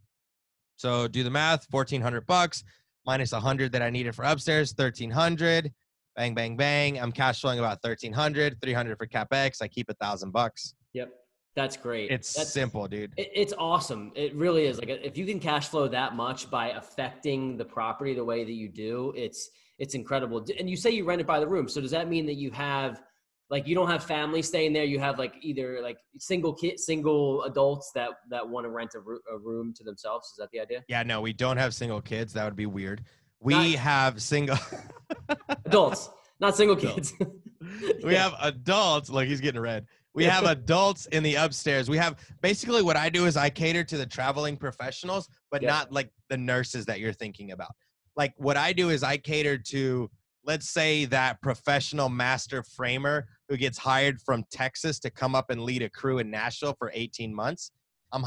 So do the math, $1,400 minus $100 that I needed for upstairs, $1,300. Bang, bang, bang. I'm cash flowing about $1,300, $300 for CapEx. I keep $1,000. Yep. That's great. That's simple, dude. It's awesome. It really is. Like if you can cash flow that much by affecting the property the way that you do, it's incredible. And you say you rent it by the room. So does that mean that you have, like, you don't have family staying there? You have like either like single adults that want to rent a room to themselves. Is that the idea? Yeah, no, we don't have single kids. That would be weird. We have single adults, not single kids. We have adults. Like, he's getting red. We have adults in the upstairs. We have basically what I do is I cater to the traveling professionals, but not like the nurses that you're thinking about. Like what I do is I cater to, let's say, that professional master framer who gets hired from Texas to come up and lead a crew in Nashville for 18 months. I'm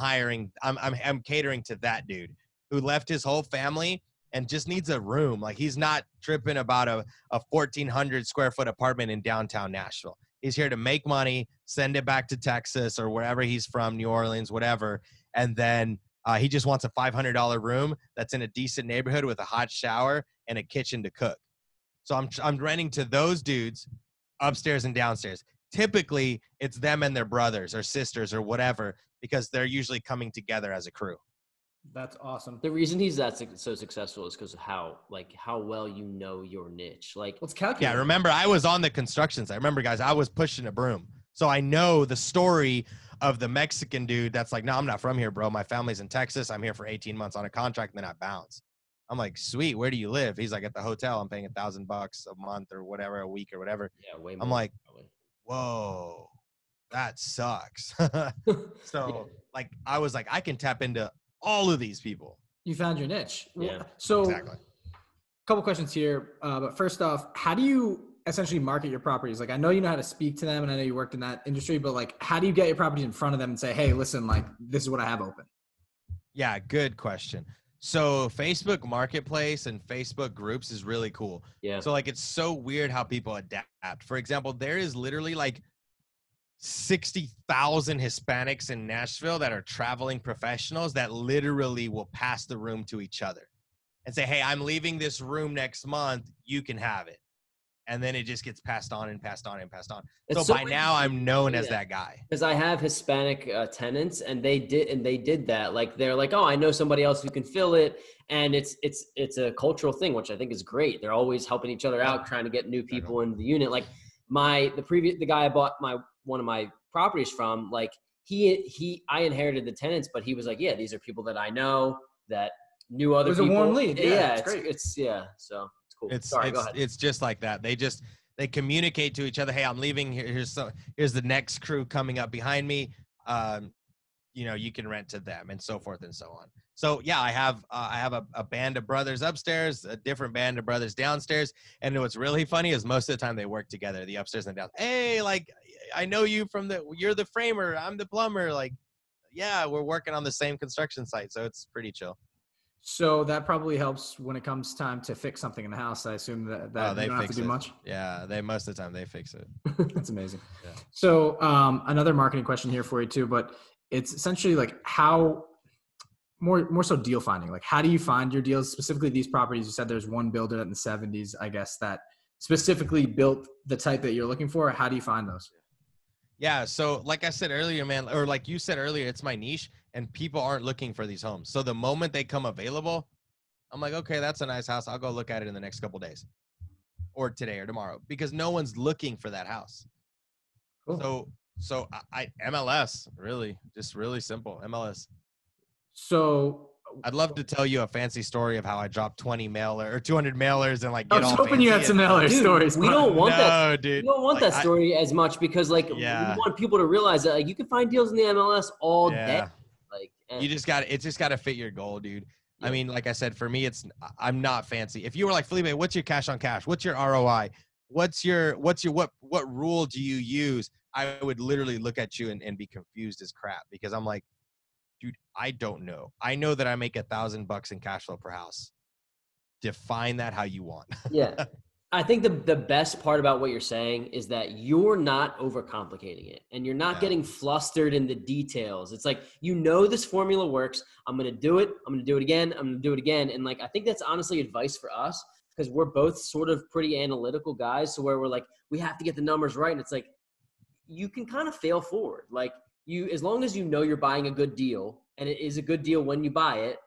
catering to that dude who left his whole family and just needs a room. Like, he's not tripping about a 1,400 square foot apartment in downtown Nashville. He's here to make money, send it back to Texas or wherever he's from, New Orleans, whatever. And then he just wants a $500 room that's in a decent neighborhood with a hot shower and a kitchen to cook. So I'm renting to those dudes upstairs and downstairs. Typically, it's them and their brothers or sisters or whatever, because they're usually coming together as a crew. That's awesome. The reason he's so successful is because of how well you know your niche. Like, let's calculate. Yeah, remember, I was on the construction site. Remember, guys, I was pushing a broom. So I know the story of the Mexican dude that's like, no, I'm not from here, bro. My family's in Texas. I'm here for 18 months on a contract, and then I bounce. I'm like, sweet, where do you live? He's like, at the hotel. I'm paying $1,000 a month or whatever, a week or whatever. Yeah, way more. I'm like, probably. Whoa, that sucks. So like, I was like, I can tap into all of these people. You found your niche. Yeah. So exactly. A couple questions here. But first off, how do you essentially market your properties? Like, I know you know how to speak to them and I know you worked in that industry, but like, how do you get your properties in front of them and say, hey, listen, like, this is what I have open? Yeah, good question. So Facebook Marketplace and Facebook groups is really cool. Yeah. So like, it's so weird how people adapt. For example, there is literally like 60,000 Hispanics in Nashville that are traveling professionals that literally will pass the room to each other and say, hey, I'm leaving this room next month. You can have it. And then it just gets passed on and passed on and passed on. So by now I'm known as that guy. Because I have Hispanic tenants, and they did that. Like, they're like, oh, I know somebody else who can fill it, and it's a cultural thing, which I think is great. They're always helping each other out, trying to get new people into the unit. Like the guy I bought one of my properties from, like I inherited the tenants, but he was like, yeah, these are people that I know that knew other people. It was a warm lead. Yeah, it's great. So. Cool. Sorry, go ahead. It's just like that. They communicate to each other. Hey, I'm leaving. Here's the next crew coming up behind me. You can rent to them, and so forth and so on. So yeah, I have a band of brothers upstairs, a different band of brothers downstairs. And what's really funny is most of the time they work together, the upstairs and down. Hey, like, I know you you're the framer, I'm the plumber. Like, yeah, we're working on the same construction site, so it's pretty chill. So that probably helps when it comes time to fix something in the house. I assume that they you don't have to do much. Yeah, most of the time they fix it. That's amazing. Yeah. So another marketing question here for you too, but it's essentially like how more so deal finding. Like, how do you find your deals? Specifically these properties, you said there's one builder in the 70s, I guess, that specifically built the type that you're looking for. How do you find those? Yeah. So like I said earlier, man, or like you said earlier, it's my niche and people aren't looking for these homes. So the moment they come available, I'm like, okay, that's a nice house. I'll go look at it in the next couple of days or today or tomorrow, because no one's looking for that house. Cool. So I MLS, really, just really simple MLS. So I'd love to tell you a fancy story of how I dropped 20 mailer or 200 mailers and like get all fancy. I was hoping you had some mailer stories. We don't want that. Dude. We don't want that story as much, because we want people to realize that like, you can find deals in the MLS all day. Like, it's just got to fit your goal, dude. Yeah. I mean, like I said, for me, I'm not fancy. If you were like, Felipe, what's your cash on cash? What's your ROI? What rule do you use? I would literally look at you and be confused as crap, because I'm like, dude, I don't know. I know that I make $1,000 in cash flow per house. Define that how you want. Yeah. I think the best part about what you're saying is that you're not overcomplicating it, and you're not getting flustered in the details. It's like, this formula works. I'm going to do it. I'm going to do it again. I'm going to do it again. And like, I think that's honestly advice for us, because we're both sort of pretty analytical guys. So where we're like, we have to get the numbers right. And it's like, you can kind of fail forward. Like, as long as you know you're buying a good deal, and it is a good deal when you buy it,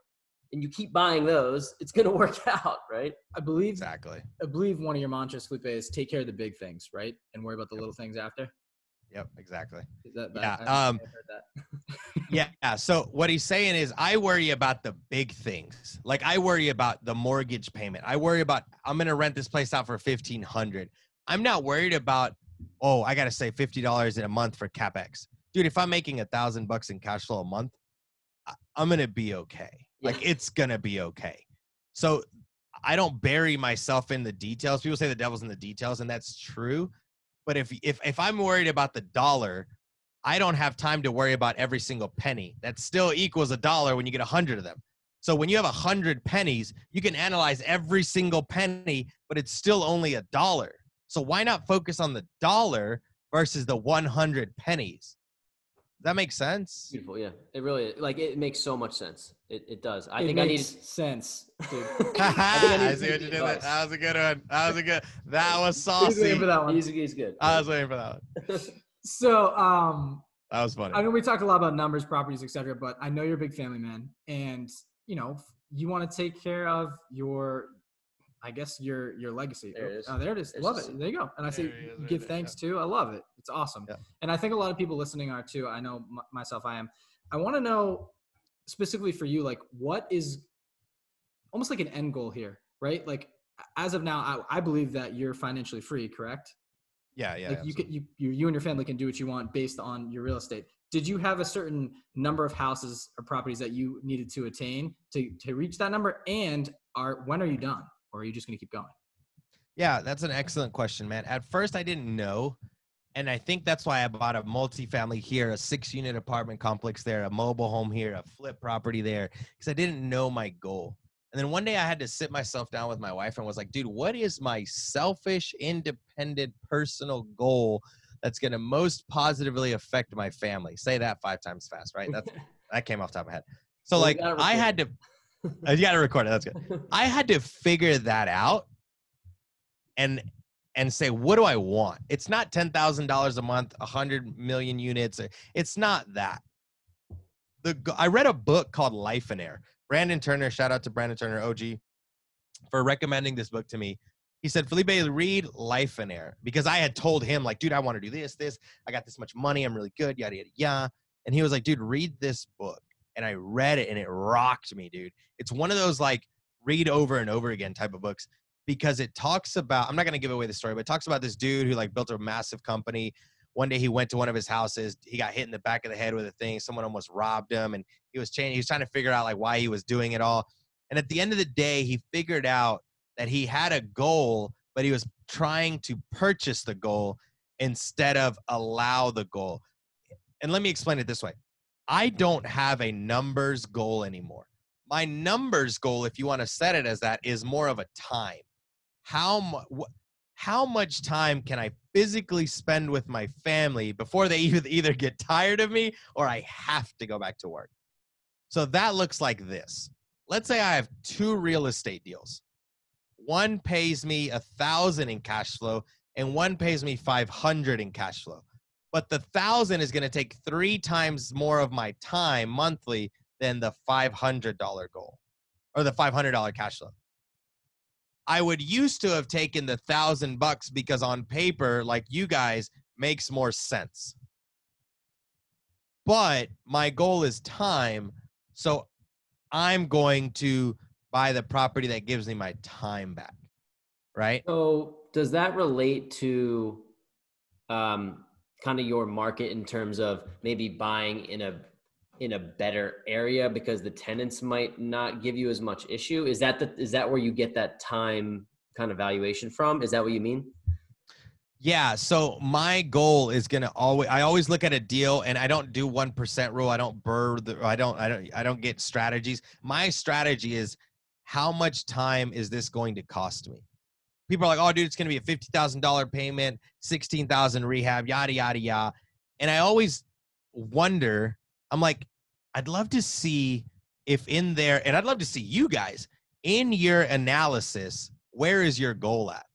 and you keep buying those, it's going to work out, right? I believe Exactly. I believe one of your mantras, Felipe, is take care of the big things, right? And worry about the little things after. Yep, exactly. Is that Yeah. I've heard that. Yeah. So what he's saying is I worry about the big things. Like I worry about the mortgage payment. I worry about I'm going to rent this place out for $1,500. I'm not worried about, oh, I got to save $50 in a month for CapEx. Dude, if I'm making $1,000 in cash flow a month, I'm going to be okay. Yeah. Like it's going to be okay. So I don't bury myself in the details. People say the devil's in the details, and that's true. But if I'm worried about the dollar, I don't have time to worry about every single penny. That still equals $1 when you get 100 of them. So when you have 100 pennies, you can analyze every single penny, but it's still only $1. So why not focus on the dollar versus the 100 pennies? Does that make sense? Beautiful, yeah. It really, like, it makes so much sense. It does. I It think I need makes sense, dude. I see what you did there. That was a good one. That was saucy. Waiting for that one. He's good. I was waiting for that one. So, That was funny. I know we talked a lot about numbers, properties, etc., but I know you're a big family man, and you want to take care of your legacy. There it is. Oh, there it is. Love it. There you go. And I say give thanks too. I love it. It's awesome. Yeah. And I think a lot of people listening are too. I know myself, I am. I want to know specifically for you, like what is almost like an end goal here, right? Like as of now, I believe that you're financially free, correct? Yeah. Like you and your family can do what you want based on your real estate. Did you have a certain number of houses or properties that you needed to attain to reach that number? And when are you done? Or are you just going to keep going? Yeah, that's an excellent question, man. At first, I didn't know. And I think that's why I bought a multifamily here, a 6-unit apartment complex there, a mobile home here, a flip property there, because I didn't know my goal. And then one day I had to sit myself down with my wife and was like, dude, what is my selfish, independent, personal goal that's going to most positively affect my family? Say that 5 times fast, right? That came off the top of my head. So Well, like I had to, you got to record it. That's good. I had to figure that out and say, what do I want? It's not $10,000 a month, 100 million units. It's not that. I read a book called Life and Air. Brandon Turner, shout out to Brandon Turner, OG, for recommending this book to me. He said, Felipe, read Life and Air, because I had told him like, dude, I want to do this. I got this much money. I'm really good, yada, yada, yada. And he was like, dude, read this book. And I read it and it rocked me, dude. It's one of those like read over and over again type of books, because it talks about, I'm not going to give away the story, but it talks about this dude who like built a massive company. One day he went to one of his houses. He got hit in the back of the head with a thing. Someone almost robbed him, and he was trying to figure out like why he was doing it all. And at the end of the day, he figured out that he had a goal, but he was trying to purchase the goal instead of allow the goal. And let me explain it this way. I don't have a numbers goal anymore. My numbers goal, if you want to set it as that, is more of a time. How much time can I physically spend with my family before they either get tired of me or I have to go back to work? So that looks like this. Let's say I have 2 real estate deals. One pays me $1,000 in cash flow and one pays me $500 in cash flow. But the $1,000 is going to take 3 times more of my time monthly than the $500 goal or the $500 cash flow. I would used to have taken the $1,000 because on paper, like you guys, makes more sense. But my goal is time. So I'm going to buy the property that gives me my time back. Right? So does that relate to kind of your market in terms of maybe buying in a better area because the tenants might not give you as much issue? Is that where you get that time kind of valuation from? Is that what you mean? Yeah. So my goal is I always look at a deal, and I don't do 1% rule. I don't I don't get strategies. My strategy is, how much time is this going to cost me? People are like, oh, dude, it's going to be a $50,000 payment, $16,000 rehab, yada, yada, yada. And I always wonder, I'm like, I'd love to see if in there, and I'd love to see you guys in your analysis, where is your goal at?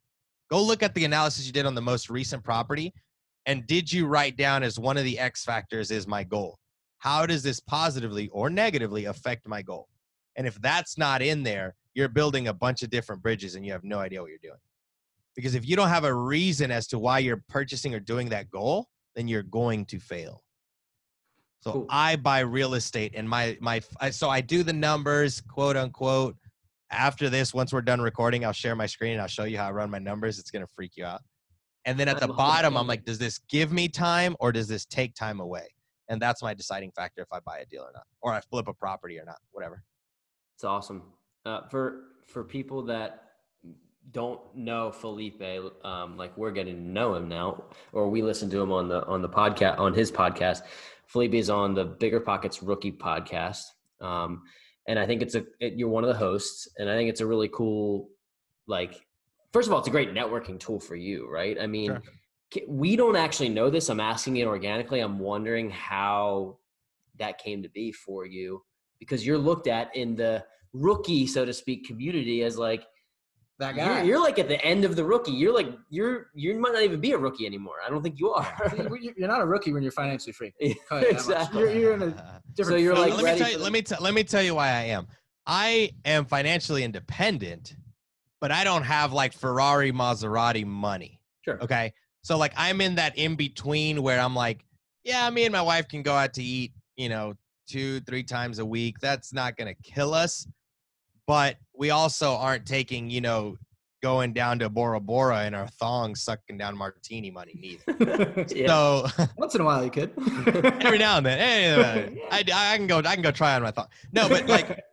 Go look at the analysis you did on the most recent property And did you write down as one of the X factors is my goal? How does this positively or negatively affect my goal? And if that's not in there, you're building a bunch of different bridges and you have no idea what you're doing. Because if you don't have a reason as to why you're purchasing or doing that goal, then you're going to fail. So cool. I buy real estate, and so I do the numbers, quote unquote. After this, once we're done recording, I'll share my screen and I'll show you how I run my numbers. It's going to freak you out. And then at the bottom, I'm like, does this give me time or does this take time away? And that's my deciding factor if I buy a deal or not, or I flip a property or not, whatever. It's awesome. For people that don't know Felipe, like we're getting to know him now, or we listen to him on the podcast, on his podcast. Felipe is on the Bigger Pockets Rookie podcast. And I think you're one of the hosts, and I think it's a really cool, like, first of all, it's a great networking tool for you, right? I mean, sure. We don't actually know this. I'm asking it organically. I'm wondering how that came to be for you, because you're looked at in the rookie, so to speak, community as like, that guy. You're like at the end of the rookie. You're like, you might not even be a rookie anymore. I don't think you are. You're not a rookie when you're financially free. Exactly. You're in a different. So you're like, let me tell you why I am. I am financially independent, but I don't have like Ferrari, Maserati money. Sure. Okay. So like I'm in that in between where I'm like, yeah, me and my wife can go out to eat, 2-3 times a week. That's not going to kill us. But we also aren't taking, going down to Bora Bora in our thongs, sucking down martini money neither. Yeah. So once in a while you could. Every now and then. Hey, I can go try on my thong. No, but like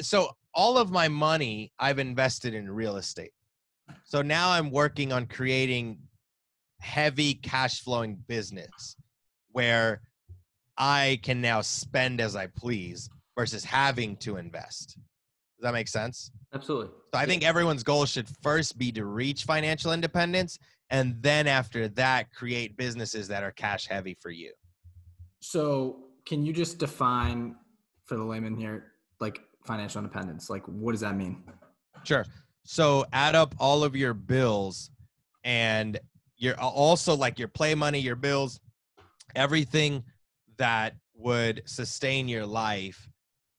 so all of my money I've invested in real estate. So now I'm working on creating heavy cash flowing business where I can now spend as I please versus having to invest. Does that make sense? Absolutely. So I think everyone's goal should first be to reach financial independence, and then after that, create businesses that are cash heavy for you. So can you just define for the layman here, like financial independence? Like, what does that mean? Sure. So add up all of your bills, and you're also like your play money, your bills, everything that would sustain your life,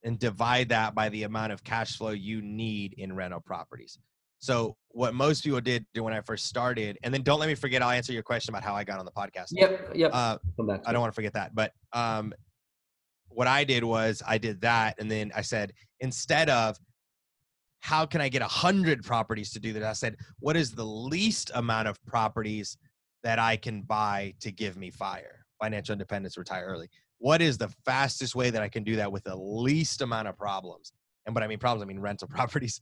and divide that by the amount of cash flow you need in rental properties. So what most people did when I first started, and then don't let me forget, I'll answer your question about how I got on the podcast. Yep. Come back. I don't want to forget that. But what I did was I did that. And then I said, instead of how can I get 100 properties to do that? I said, what is the least amount of properties that I can buy to give me financial independence, retire early? What is the fastest way that I can do that with the least amount of problems? And when I mean problems, I mean rental properties.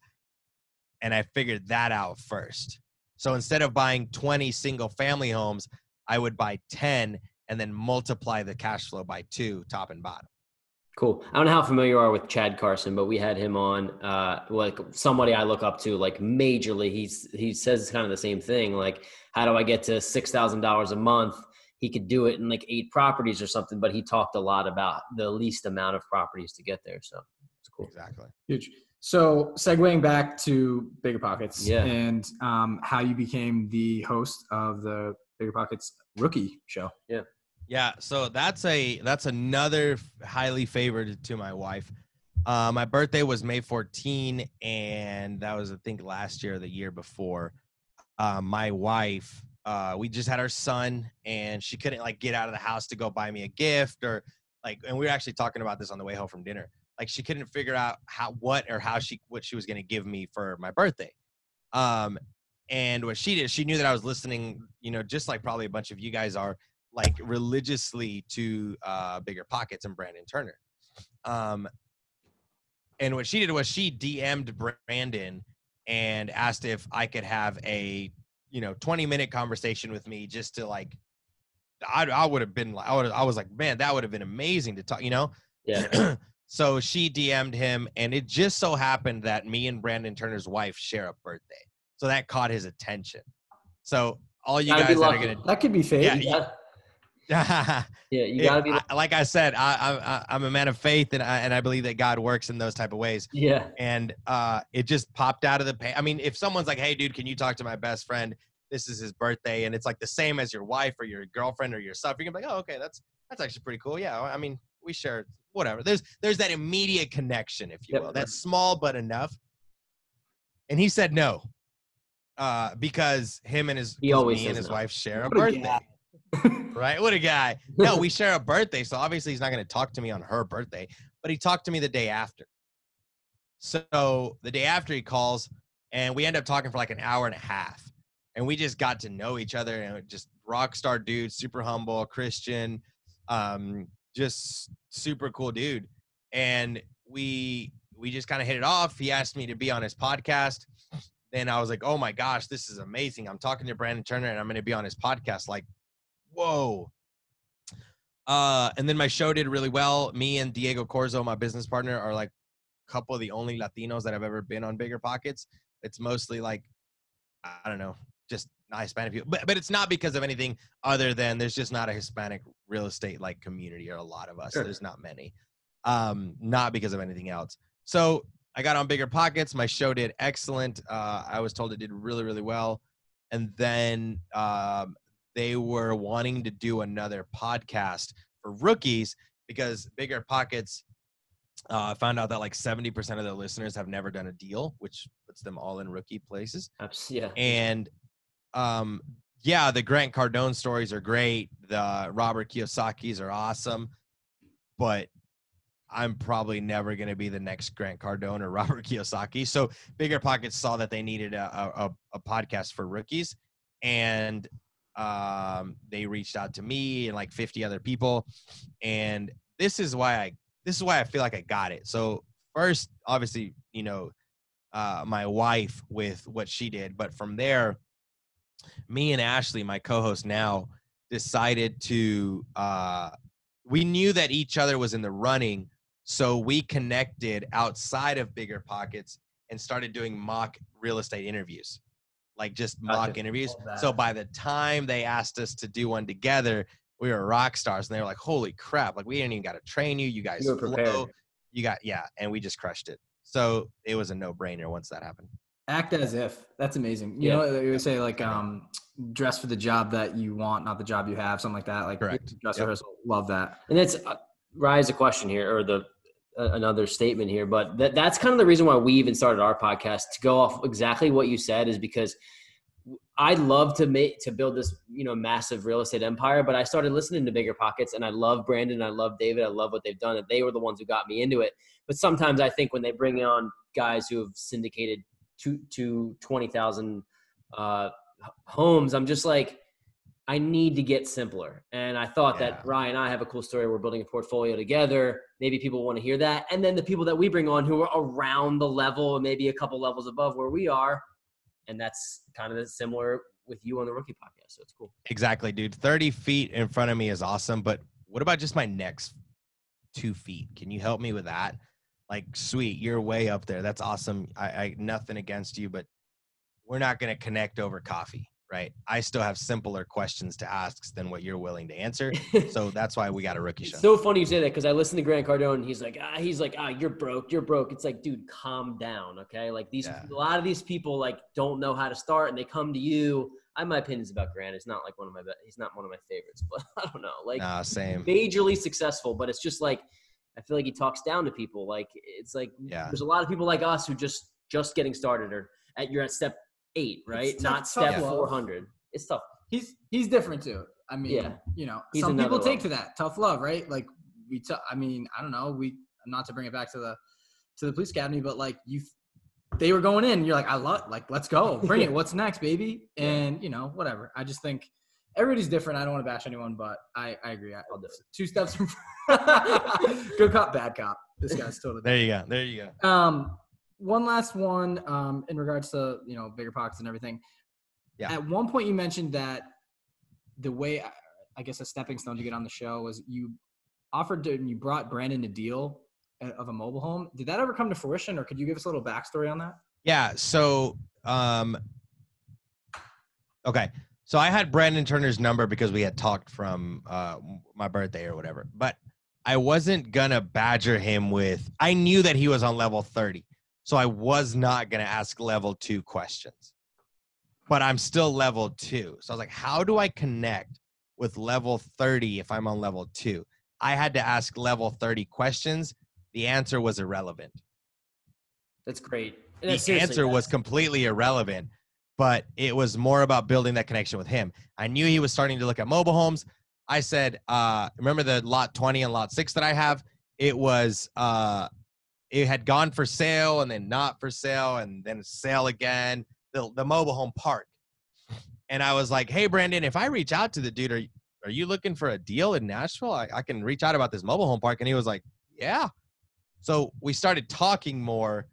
And I figured that out first. So instead of buying 20 single family homes, I would buy 10 and then multiply the cash flow by 2, top and bottom. Cool. I don't know how familiar you are with Chad Carson, but we had him on, like somebody I look up to, like majorly. He says kind of the same thing. Like, how do I get to $6,000 a month? He could do it in like 8 properties or something, but he talked a lot about the least amount of properties to get there. So it's cool. Exactly. Huge. So segueing back to Bigger Pockets and how you became the host of the Bigger Pockets Rookie Show. Yeah. Yeah. So that's another highly favored to my wife. My birthday was May 14, and that was, I think, last year or the year before. My wife, we just had our son, and she couldn't like get out of the house to go buy me a gift or like, and we were actually talking about this on the way home from dinner. Like she couldn't figure out what she was going to give me for my birthday. And what she did, she knew that I was listening, just like probably a bunch of you guys are, like religiously to Bigger Pockets and Brandon Turner. And what she did was she DM'd Brandon and asked if I could have a 20-minute conversation with me just to like, I would have been like, I was like, man, that would have been amazing to talk, Yeah. So she DM'd him, and it just so happened that me and Brandon Turner's wife share a birthday. So that caught his attention. So all you guys that are going to, that could be fake. Yeah, you gotta be. Like I said, I'm a man of faith, and I believe that God works in those type of ways. Yeah. And it just popped out of the pay. I mean, if someone's like, "Hey, dude, can you talk to my best friend?" this is his birthday, and it's like the same as your wife or your girlfriend or yourself, you're gonna be like, oh, okay, that's actually pretty cool. Yeah, I mean, we share whatever. There's that immediate connection, if you will. That's small but enough. And he said no, because him and his wife share a birthday. Right? What a guy. No, we share a birthday, so obviously he's not going to talk to me on her birthday, but he talked to me the day after. So the day after he calls, and we end up talking for like an hour and a half, and we just got to know each other, and just rock star dude, super humble, Christian, just super cool dude. And we just kind of hit it off. He asked me to be on his podcast. Then I was like, oh my gosh, this is amazing. I'm talking to Brandon Turner and I'm going to be on his podcast. Like, whoa. And then my show did really well. Me and Diego Corzo, my business partner, are like a couple of the only Latinos that have ever been on Bigger Pockets. It's mostly like, I don't know, just not Hispanic people. But it's not because of anything other than there's just not a Hispanic real estate like community, or a lot of us. Sure. There's not many. Not because of anything else. So I got on Bigger Pockets. My show did excellent. I was told it did really, really well. And then they were wanting to do another podcast for rookies, because Bigger Pockets found out that like 70% of their listeners have never done a deal, which puts them all in rookie places. Yeah. And the Grant Cardone stories are great. The Robert Kiyosaki's are awesome, but I'm probably never going to be the next Grant Cardone or Robert Kiyosaki. So Bigger Pockets saw that they needed a podcast for rookies, and they reached out to me and like 50 other people. And this is why I feel like I got it. So first, obviously, my wife with what she did, but from there, me and Ashley, my co-host now, decided to, we knew that each other was in the running. So we connected outside of Bigger Pockets and started doing mock real estate interviews, like just mock interviews. So by the time they asked us to do one together, we were rock stars, and they were like, holy crap. Like, we didn't even got to train you. You guys flow. And we just crushed it. So it was a no-brainer once that happened. Act as if. That's amazing. You know, they would say like, dress for the job that you want, not the job you have, something like that. Like, correct. Dress rehearsal. Love that. And that's rise a question here, or another statement here, but that's kind of the reason why we even started our podcast, to go off exactly what you said, is because I'd love to build this, massive real estate empire, but I started listening to Bigger Pockets, and I love Brandon, I love David, I love what they've done, and they were the ones who got me into it. But sometimes I think when they bring on guys who have syndicated to 20,000 homes, I'm just like, I need to get simpler. And I thought that Ryan and I have a cool story. We're building a portfolio together. Maybe people want to hear that. And then the people that we bring on who are around the level, maybe a couple levels above where we are. And that's kind of similar with you on the Rookie Podcast. So it's cool. Exactly, dude. 30 feet in front of me is awesome. But what about just my next 2 feet? Can you help me with that? Like, sweet, you're way up there. That's awesome. I nothing against you, but we're not going to connect over coffee. Right. I still have simpler questions to ask than what you're willing to answer. So that's why we got a rookie show. It's so funny you say that, because I listened to Grant Cardone, and he's like, you're broke. It's like, dude, calm down. Okay. Like a lot of these people like don't know how to start, and they come to you. I have my opinions about Grant. It's not like he's not one of my favorites, but I don't know. Like, same. Majorly successful, but it's just like, I feel like he talks down to people. Like, it's like, there's a lot of people like us who just getting started, or you're at step 8, right? Tough, not step 400. It's tough. He's different too. I mean, some people take to that tough love, right? Like I don't know. Not to bring it back to the police academy, but like they were going in. You're like, let's go, bring it. What's next, baby? And whatever. I just think everybody's different. I don't want to bash anyone, but I agree. I'll do it. 2 steps from good cop, bad cop. This guy's totally there you go. One last one in regards to, Bigger Pockets and everything. Yeah. At one point you mentioned that the way, I guess, a stepping stone to get on the show was you offered to, and you brought Brandon a deal of a mobile home. Did that ever come to fruition, or could you give us a little backstory on that? Yeah. So, okay. So I had Brandon Turner's number because we had talked from my birthday or whatever, but I wasn't going to badger him I knew that he was on level 30. So I was not going to ask level 2 questions. but I'm still level 2. So I was like, how do I connect with level 30 if I'm on level 2? I had to ask level 30 questions. The answer was irrelevant. That's great. The answer was completely irrelevant, but it was more about building that connection with him. I knew he was starting to look at mobile homes. I said, remember the lot 20 and lot 6 that I have? It was, it had gone for sale and then not for sale and then sale again, the mobile home park. And I was like, hey, Brandon, if I reach out to the dude, are you looking for a deal in Nashville? I can reach out about this mobile home park. And he was like, yeah. So we started talking more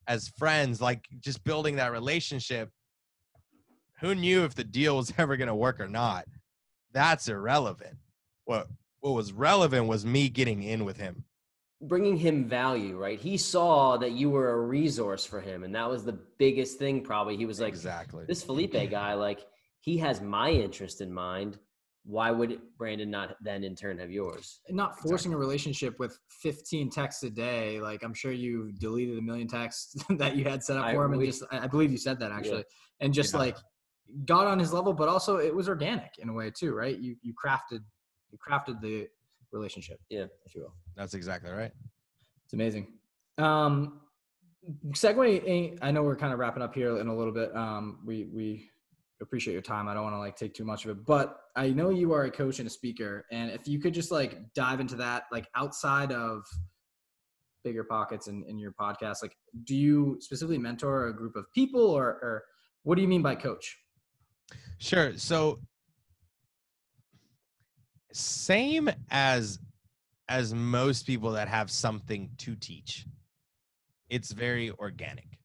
as friends, like just building that relationship. Who knew if the deal was ever going to work or not? That's irrelevant. What was relevant was me getting in with him. Bringing him value, right? He saw that you were a resource for him. And that was the biggest thing probably. He was like, exactly, this Felipe guy, like he has my interest in mind. Why would Brandon not then in turn have yours? Not forcing a relationship with 15 texts a day. Like I'm sure you deleted a million texts that you had set up for him. And I believe you said that actually. Yeah. And just like got on his level, but also it was organic in a way too, right? You crafted the relationship. Yeah. If you will. That's exactly right. It's amazing. Segue. I know we're kind of wrapping up here in a little bit. We appreciate your time. I don't want to like take too much of it, but I know you are a coach and a speaker. And if you could just like dive into that, like outside of Bigger Pockets and in your podcast, like do you specifically mentor a group of people or what do you mean by coach? Sure. So same as most people that have something to teach, it's very organic.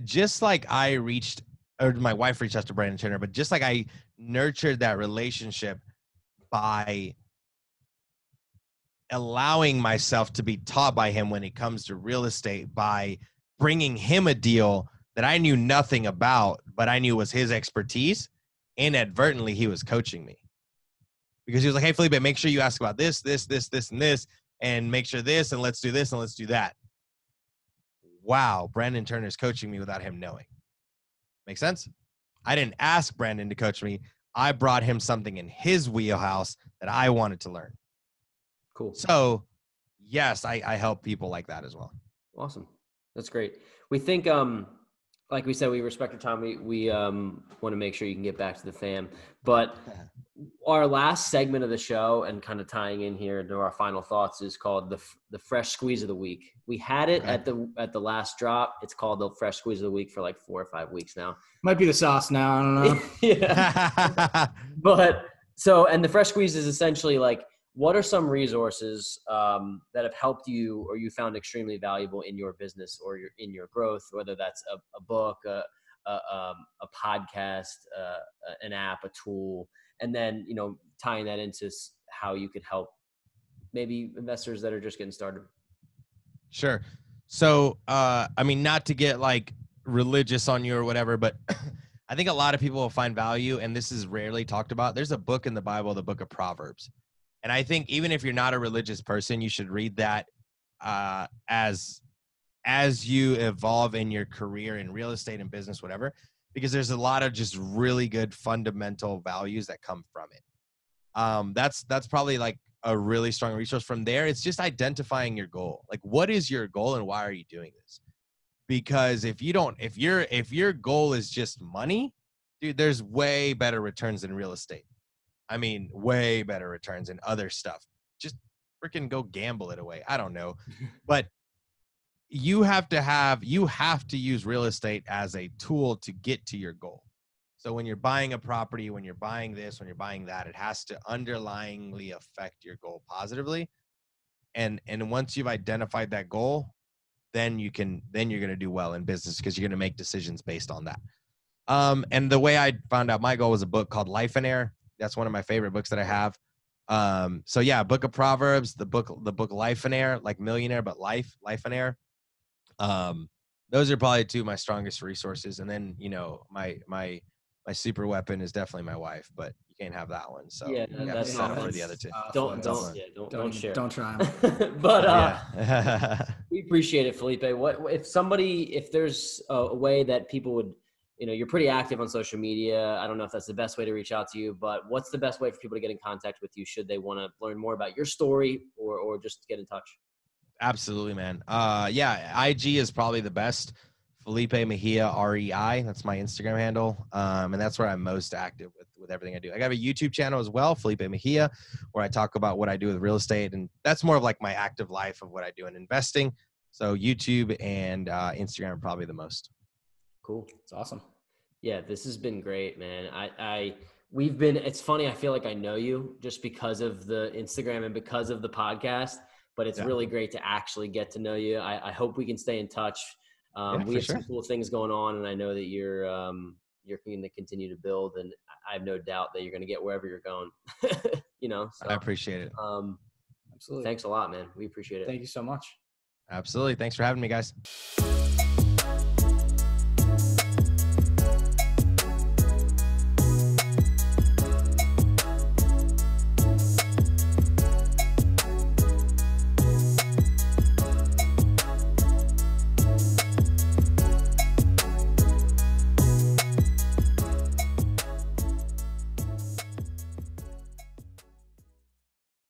Just like my wife reached out to Brandon Turner, but just like I nurtured that relationship by allowing myself to be taught by him when it comes to real estate, by bringing him a deal that I knew nothing about, but I knew was his expertise. Inadvertently, he was coaching me because he was like, hey, Felipe, make sure you ask about this, and this, and make sure this, and let's do this, and let's do that. Wow, Brandon Turner's coaching me without him knowing. Make sense? I didn't ask Brandon to coach me. I brought him something in his wheelhouse that I wanted to learn. Cool. So, yes, I help people like that as well. Awesome. That's great. We think, like we said, we respect your time. We want to make sure you can get back to the fam. But our last segment of the show and kind of tying in here to our final thoughts is called the fresh squeeze of the week. We had it at the last drop. It's called the fresh squeeze of the week for like 4 or 5 weeks now. Might be the sauce now. I don't know. Yeah. But and the fresh squeeze is essentially like, what are some resources that have helped you or you found extremely valuable in your business or in your growth, whether that's a book, a podcast, an app, a tool, and then, tying that into how you could help maybe investors that are just getting started. Sure. So, not to get like religious on you or whatever, but I think a lot of people will find value, and this is rarely talked about. There's a book in the Bible, the book of Proverbs. And I think even if you're not a religious person, you should read that as you evolve in your career in real estate and business, whatever, because there's a lot of just really good fundamental values that come from it. That's probably like a really strong resource. From there, it's just identifying your goal. Like, what is your goal and why are you doing this? Because if your goal is just money, dude, there's way better returns in real estate. I mean, way better returns in other stuff. Just freaking go gamble it away. I don't know. But you have to use real estate as a tool to get to your goal. So when you're buying a property, when you're buying this, when you're buying that, it has to underlyingly affect your goal positively. And once you've identified that goal, then you're going to do well in business because you're going to make decisions based on that. And the way I found out my goal was a book called Life and Air. That's one of my favorite books that I have. So yeah, Book of Proverbs, the book Life and Air, like millionaire, but life and air. Those are probably two of my strongest resources. And then, my super weapon is definitely my wife, but you can't have that one. So yeah, that's not for the other two. Don't share. Don't try. But we appreciate it, Felipe. If there's a way that people would you're pretty active on social media. I don't know if that's the best way to reach out to you, but what's the best way for people to get in contact with you should they want to learn more about your story or just get in touch? Absolutely, man. Yeah, IG is probably the best. Felipe Mejia, REI. That's my Instagram handle. And that's where I'm most active with everything I do. I got a YouTube channel as well, Felipe Mejia, where I talk about what I do with real estate. And that's more of like my active life of what I do in investing. So YouTube and Instagram are probably the most. Cool. It's awesome. Yeah, this has been great, man. It's funny. I feel like I know you just because of the Instagram and because of the podcast, but it's really great to actually get to know you. I hope we can stay in touch. We have some cool things going on, and I know that you're going to continue to build, and I have no doubt that you're going to get wherever you're going. So, I appreciate it. Absolutely. Thanks a lot, man. We appreciate it. Thank you so much. Absolutely. Thanks for having me, guys.